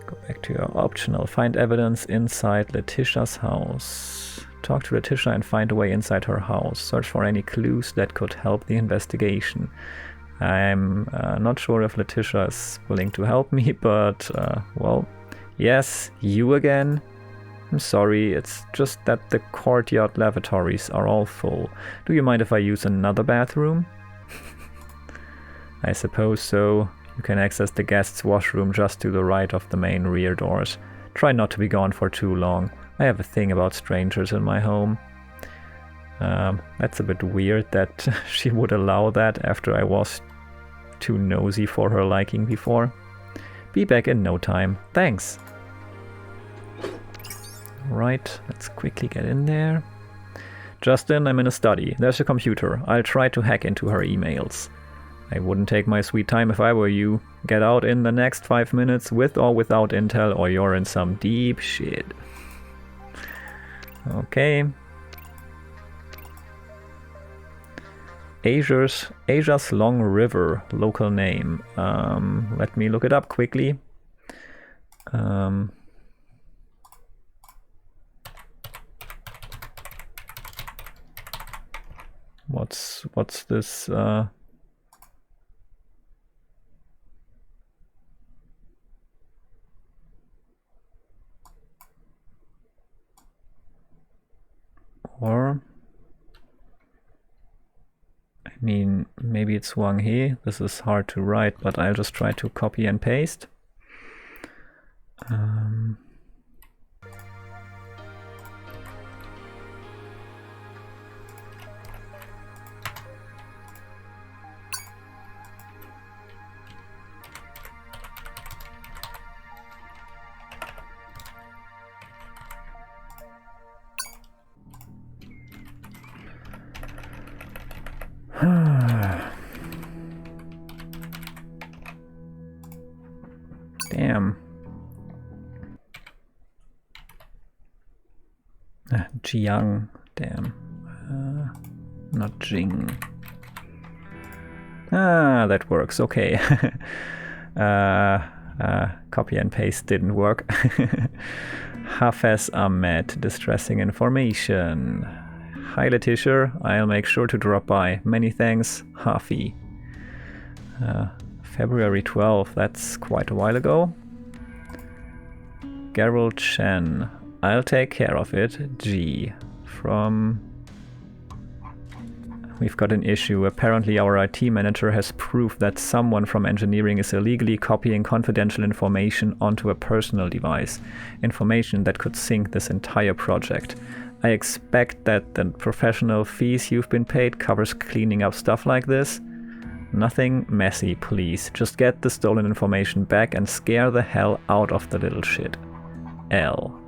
Go back to your optional. Find evidence inside Letitia's house. Talk to Letitia and find a way inside her house. Search for any clues that could help the investigation. I'm not sure if Letitia is willing to help me, but, well, yes, you again? I'm sorry, it's just that the courtyard lavatories are all full. Do you mind if I use another bathroom? I suppose so. You can access the guest's washroom just to the right of the main rear doors. Try not to be gone for too long. I have a thing about strangers in my home. That's a bit weird that she would allow that after I was too nosy for her liking before. Be back in no time. Thanks. Right, let's quickly get in there. Justin, I'm in a study. There's a computer. I'll try to hack into her emails. I wouldn't take my sweet time if I were you. Get out in the next 5 minutes with or without intel, or you're in some deep shit. Okay. Asia's Long River, local name. Let me look it up quickly. What's this? Or, I mean, maybe it's Wang He. This is hard to write, but I'll just try to copy and paste. Damn. Jiang. Damn. Not Jing. That works. Okay. Copy and paste didn't work. Hafez Ahmed. Distressing information. Hi Letitia, I'll make sure to drop by. Many thanks, Hafi. February 12th, that's quite a while ago. Gerald Chen, I'll take care of it. G. From... We've got an issue. Apparently our IT manager has proof that someone from engineering is illegally copying confidential information onto a personal device. Information that could sink this entire project. I expect that the professional fees you've been paid covers cleaning up stuff like this. Nothing messy, please. Just get the stolen information back and scare the hell out of the little shit. L.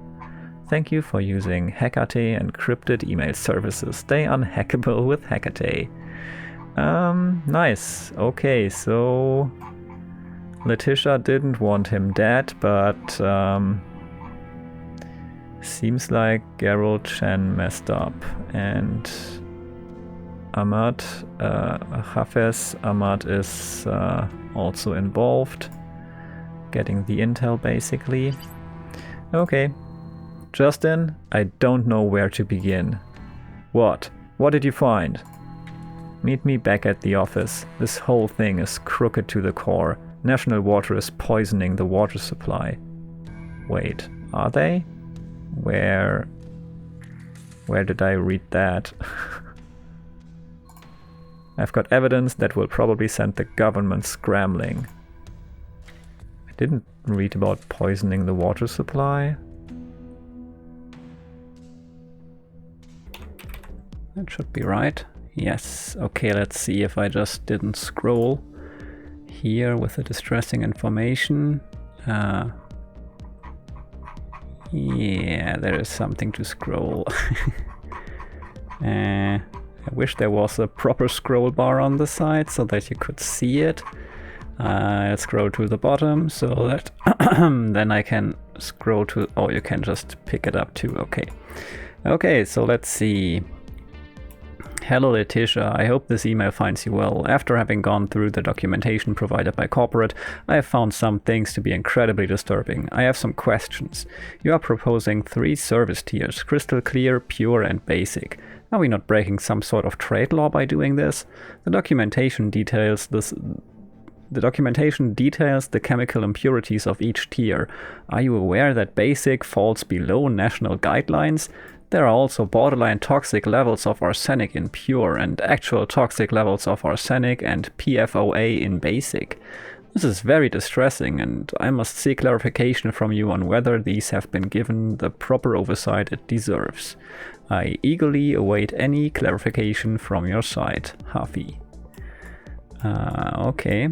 Thank you for using Hecate encrypted email services. Stay unhackable with Hecate. Nice. Okay, so Letitia didn't want him dead, but seems like Gerald Chen messed up. And Ahmad, Hafez Ahmad is also involved. Getting the intel, basically. Okay. Justin, I don't know where to begin. What? What did you find? Meet me back at the office. This whole thing is crooked to the core. National Water is poisoning the water supply. Wait, are they? Where did I read that? I've got evidence that will probably send the government scrambling. I didn't read about poisoning the water supply. That should be right. Yes. Okay, let's see if I just didn't scroll here with the distressing information. Yeah, there is something to scroll. I wish there was a proper scroll bar on the side so that you could see it. I'll scroll to the bottom so that then I can scroll to... Oh, you can just pick it up too. Okay. Okay, so let's see. Hello Letitia, I hope this email finds you well. After having gone through the documentation provided by corporate, I have found some things to be incredibly disturbing. I have some questions. You are proposing 3 service tiers, crystal clear, pure and basic. Are we not breaking some sort of trade law by doing this? The documentation details the chemical impurities of each tier. Are you aware that basic falls below national guidelines? There are also borderline toxic levels of arsenic in pure and actual toxic levels of arsenic and PFOA in basic. This is very distressing, and I must seek clarification from you on whether these have been given the proper oversight it deserves. I eagerly await any clarification from your side, Hafi. Okay.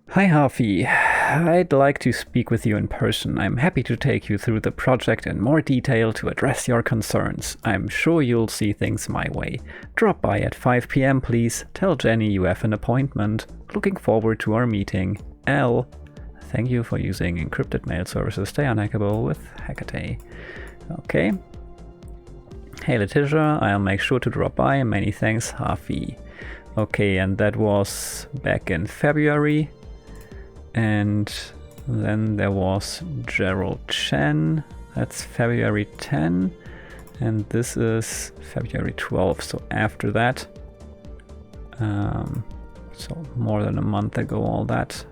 Hi Hafi, I'd like to speak with you in person. I'm happy to take you through the project in more detail to address your concerns. I'm sure you'll see things my way. Drop by at 5 PM please. Tell Jenny you have an appointment. Looking forward to our meeting. L. Thank you for using encrypted mail services. Stay unhackable with Hecate. Okay. Hey Letitia, I'll make sure to drop by. Many thanks, Hafi. Okay, and that was back in February. And then there was Gerald Chen, that's February 10, and this is February 12, so after that, so more than a month ago, all that.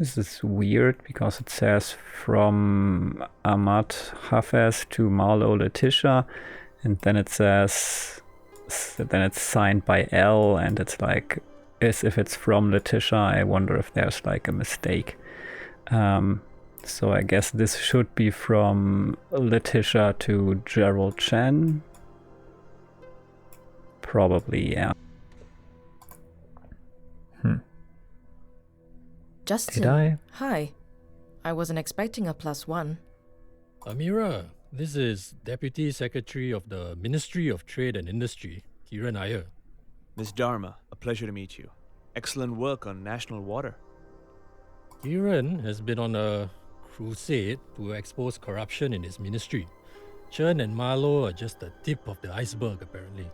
This is weird because it says from Ahmad Hafez to Marlo Letitia, and then it says... Then it's signed by L, and it's like, as if it's from Letitia. I wonder if there's like a mistake. So I guess this should be from Letitia to Gerald Chen. Probably, yeah. Justin. Did I? Hi. I wasn't expecting a +1. Amira, this is Deputy Secretary of the Ministry of Trade and Industry, Kiran Iyer. Ms. Darma, a pleasure to meet you. Excellent work on national water. Kiran has been on a crusade to expose corruption in his ministry. Chen and Marlo are just the tip of the iceberg, apparently.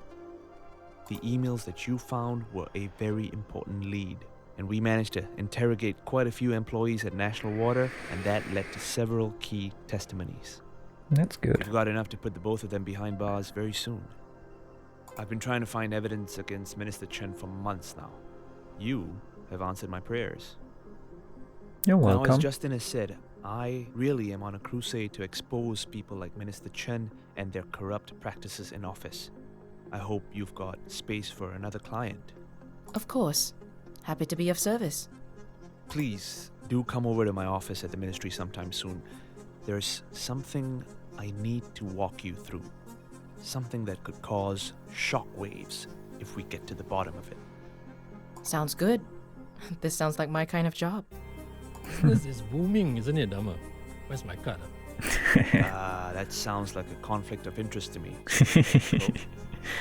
The emails that you found were a very important lead. and we managed to interrogate quite a few employees at National Water, and that led to several key testimonies. That's good. We've got enough to put the both of them behind bars very soon. I've been trying to find evidence against Minister Chen for months now. You have answered my prayers. You're Now, welcome. as Justin has said, I really am on a crusade to expose people like Minister Chen and their corrupt practices in office. I hope you've got space for another client. Of course. Happy to be of service. Please do come over to my office at the ministry sometime soon. There's something I need to walk you through. Something that could cause shockwaves if we get to the bottom of it. Sounds good. This sounds like my kind of job. Business is booming, isn't it, Darma? Where's my card? That sounds like a conflict of interest to me.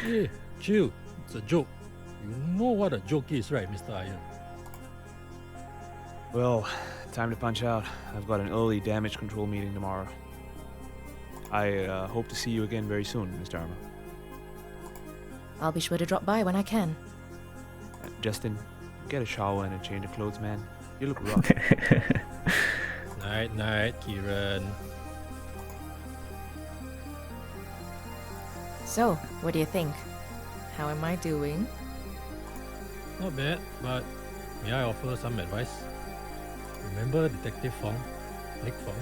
Hey, chill. It's a joke. You know what a joke is, right, Mr. Iron? Well, time to punch out. I've got an early damage control meeting tomorrow. I hope to see you again very soon, Mr. Darma. I'll be sure to drop by when I can. Justin, get a shower and a change of clothes, man. You look rough. Night, night, Kieran. So, what do you think? How am I doing? Not bad, but may I offer some advice? Remember Detective Fong? Nick Fong?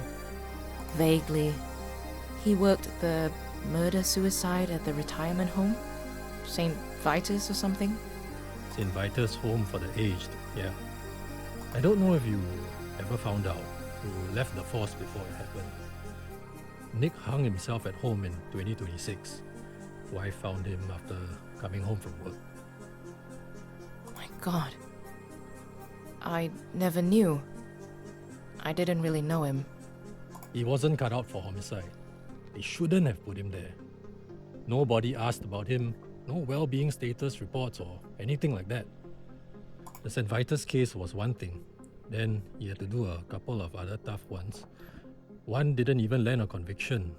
Vaguely. He worked the murder-suicide at the retirement home? St. Vitus or something? St. Vitus Home for the Aged, yeah. I don't know if you ever found out who left the force before it happened. Nick hung himself at home in 2026. Wife found him after coming home from work. My God. I never knew. I didn't really know him. He wasn't cut out for homicide. They shouldn't have put him there. Nobody asked about him, no well-being status reports or anything like that. The St. Vitus case was one thing. Then he had to do a couple of other tough ones. One didn't even land a conviction.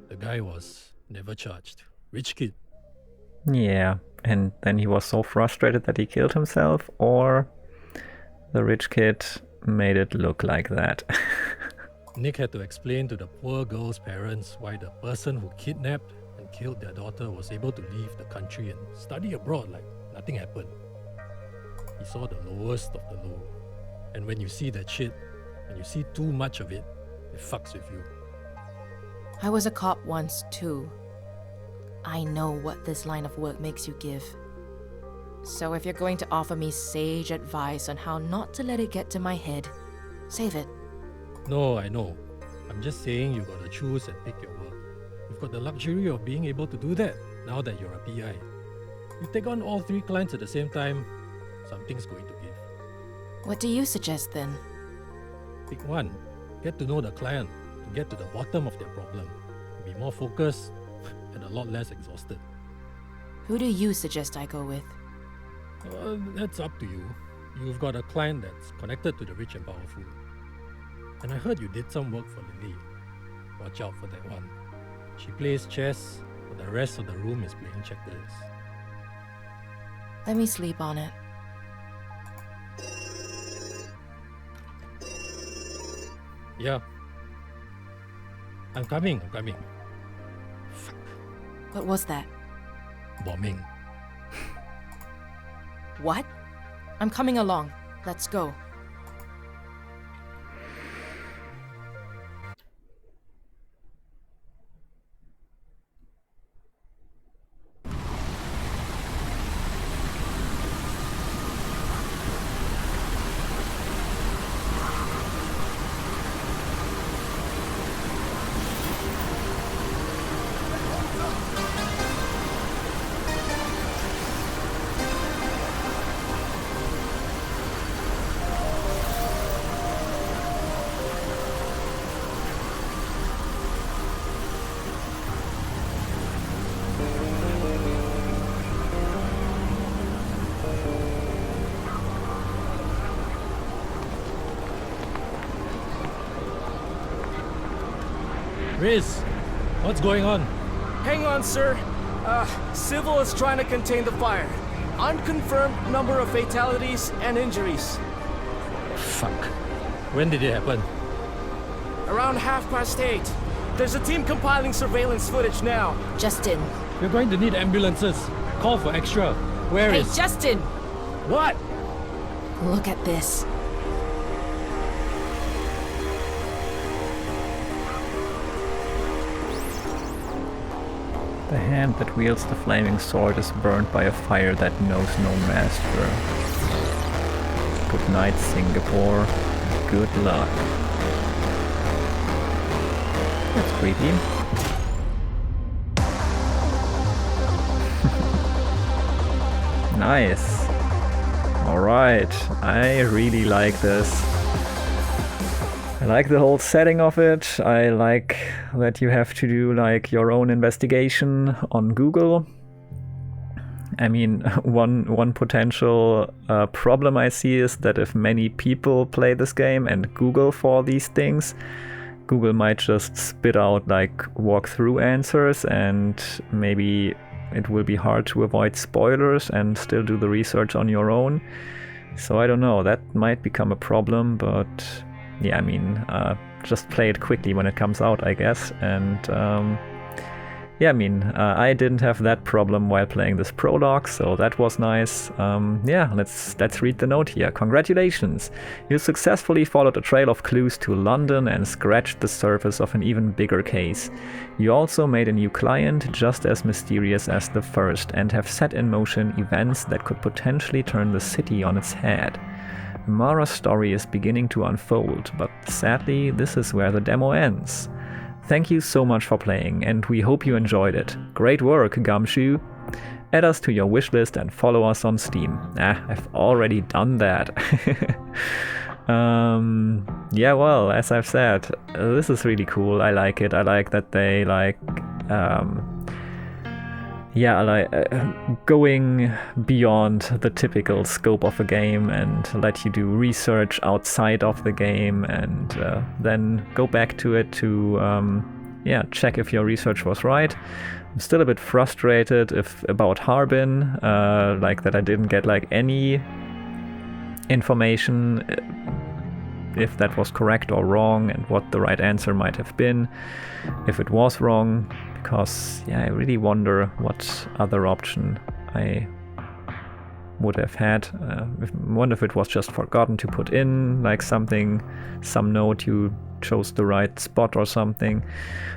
The guy was never charged. Rich kid. Yeah, and then he was so frustrated that he killed himself, or the rich kid made it look like that. Nick had to explain to the poor girl's parents why the person who kidnapped and killed their daughter was able to leave the country and study abroad like nothing happened. He saw the lowest of the low. And when you see that shit, and you see too much of it, it fucks with you. I was a cop once, too. I know what this line of work makes you give. So if you're going to offer me sage advice on how not to let it get to my head, save it. No, I know. I'm just saying you gotta choose and pick your work. You've got the luxury of being able to do that now that you're a PI. You take on all 3 clients at the same time, something's going to give. What do you suggest then? Pick one. Get to know the client to get to the bottom of their problem. Be more focused and a lot less exhausted. Who do you suggest I go with? That's up to you. You've got a client that's connected to the rich and powerful. And I heard you did some work for Lily. Watch out for that one. She plays chess, but the rest of the room is playing checkers. Let me sleep on it. Yeah. I'm coming. Fuck. What was that? Bombing. What? I'm coming along. Let's go. Riz, what's going on? Hang on, sir. Civil is trying to contain the fire. Unconfirmed number of fatalities and injuries. Fuck. When did it happen? Around 8:30. There's a team compiling surveillance footage now. Justin. We're going to need ambulances. Call for extra. Where Hey, is... Justin! What? Look at this. The hand that wields the flaming sword is burned by a fire that knows no master. Good night, Singapore. Good luck. That's creepy. Nice. Alright, I really like this. I like the whole setting of it. I like that you have to do like your own investigation on Google. I mean, one potential problem I see is that if many people play this game and Google for these things, Google might just spit out like walkthrough answers, and maybe it will be hard to avoid spoilers and still do the research on your own. So I don't know, that might become a problem, but yeah, I mean, just play it quickly when it comes out, I guess. And yeah, I mean, I didn't have that problem while playing this prologue, so that was nice. Yeah, let's read the note here. Congratulations! You successfully followed a trail of clues to London and scratched the surface of an even bigger case. You also made a new client just as mysterious as the first, and have set in motion events that could potentially turn the city on its head. Amara's story is beginning to unfold, but sadly, this is where the demo ends. Thank you so much for playing, and we hope you enjoyed it. Great work, Gumshoe! Add us to your wishlist and follow us on Steam. I've already done that. Yeah, well, as I've said, this is really cool. I like it. I like that they going beyond the typical scope of a game and let you do research outside of the game, and then go back to it to check if your research was right. I'm still a bit frustrated about Harbin, like that I didn't get like any information if that was correct or wrong, and what the right answer might have been if it was wrong. Because, yeah, I really wonder what other option I would have had. I wonder if it was just forgotten to put in, like some note you chose the right spot or something,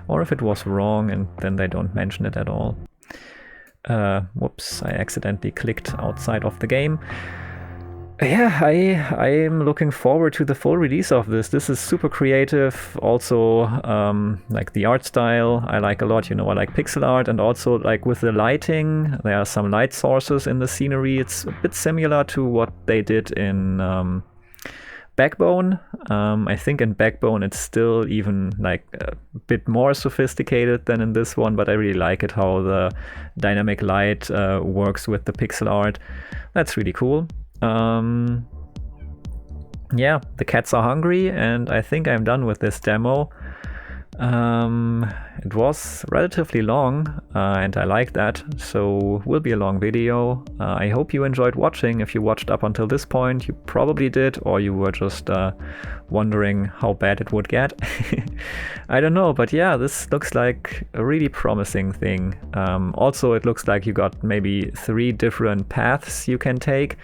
or if it was wrong and then they don't mention it at all. Whoops, I accidentally clicked outside of the game. Yeah, I'm looking forward to the full release of this. This is super creative. Also, like the art style, I like a lot. You know, I like pixel art, and also like with the lighting, there are some light sources in the scenery. It's a bit similar to what they did in Backbone. I think in Backbone it's still even like a bit more sophisticated than in this one, but I really like it how the dynamic light works with the pixel art. That's really cool. Yeah, the cats are hungry, and I think I'm done with this demo. It was relatively long, and I like that, so will be a long video. I hope you enjoyed watching. If you watched up until this point, you probably did, or you were just wondering how bad it would get. I don't know, but yeah, this looks like a really promising thing. Also, it looks like you got maybe 3 different paths you can take.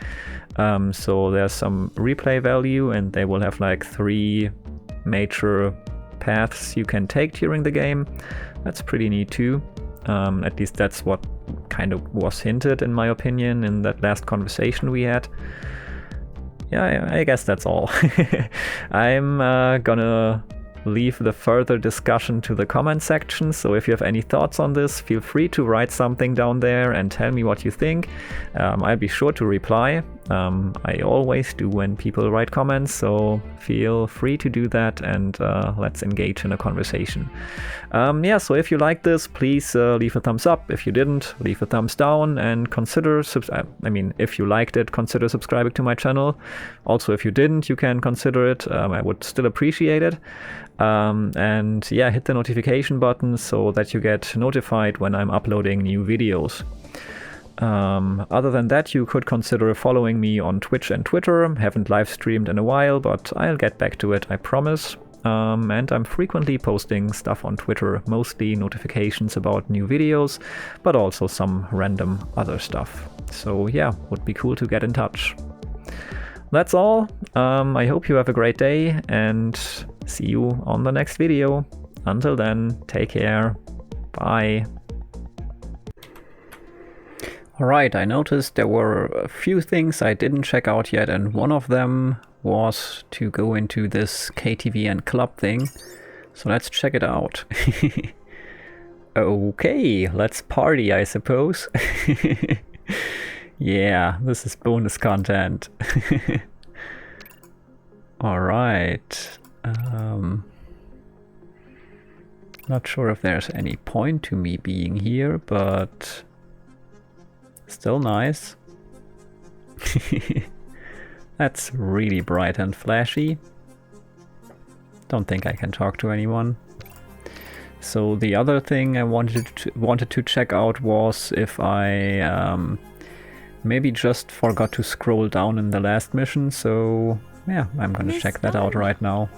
So there's some replay value, and they will have like 3 major paths you can take during the game. That's pretty neat too. At least that's what kind of was hinted, in my opinion, in that last conversation we had. Yeah, I guess that's all. I'm gonna leave the further discussion to the comment section, so if you have any thoughts on this, feel free to write something down there and tell me what you think. I'll be sure to reply. I always do when people write comments, so feel free to do that, and let's engage in a conversation. Yeah, so if you like this, please leave a thumbs up. If you didn't, leave a thumbs down, and consider if you liked it, consider subscribing to my channel. Also, if you didn't, you can consider it. I would still appreciate it. And yeah, hit the notification button so that you get notified when I'm uploading new videos. Other than that, you could consider following me on Twitch and Twitter. Haven't live streamed in a while, but I'll get back to it, I promise. And I'm frequently posting stuff on Twitter, mostly notifications about new videos, but also some random other stuff. So yeah, would be cool to get in touch. That's all. I hope you have a great day and see you on the next video. Until then, take care. Bye. Alright, I noticed there were a few things I didn't check out yet, and one of them was to go into this KTV and club thing. So let's check it out. Okay, let's party, I suppose. Yeah, this is bonus content. Alright. Not sure if there's any point to me being here, but still nice. That's really bright and flashy. Don't think I can talk to anyone. So the other thing I wanted to check out was if I maybe just forgot to scroll down in the last mission. So yeah, I'm gonna check that out right now.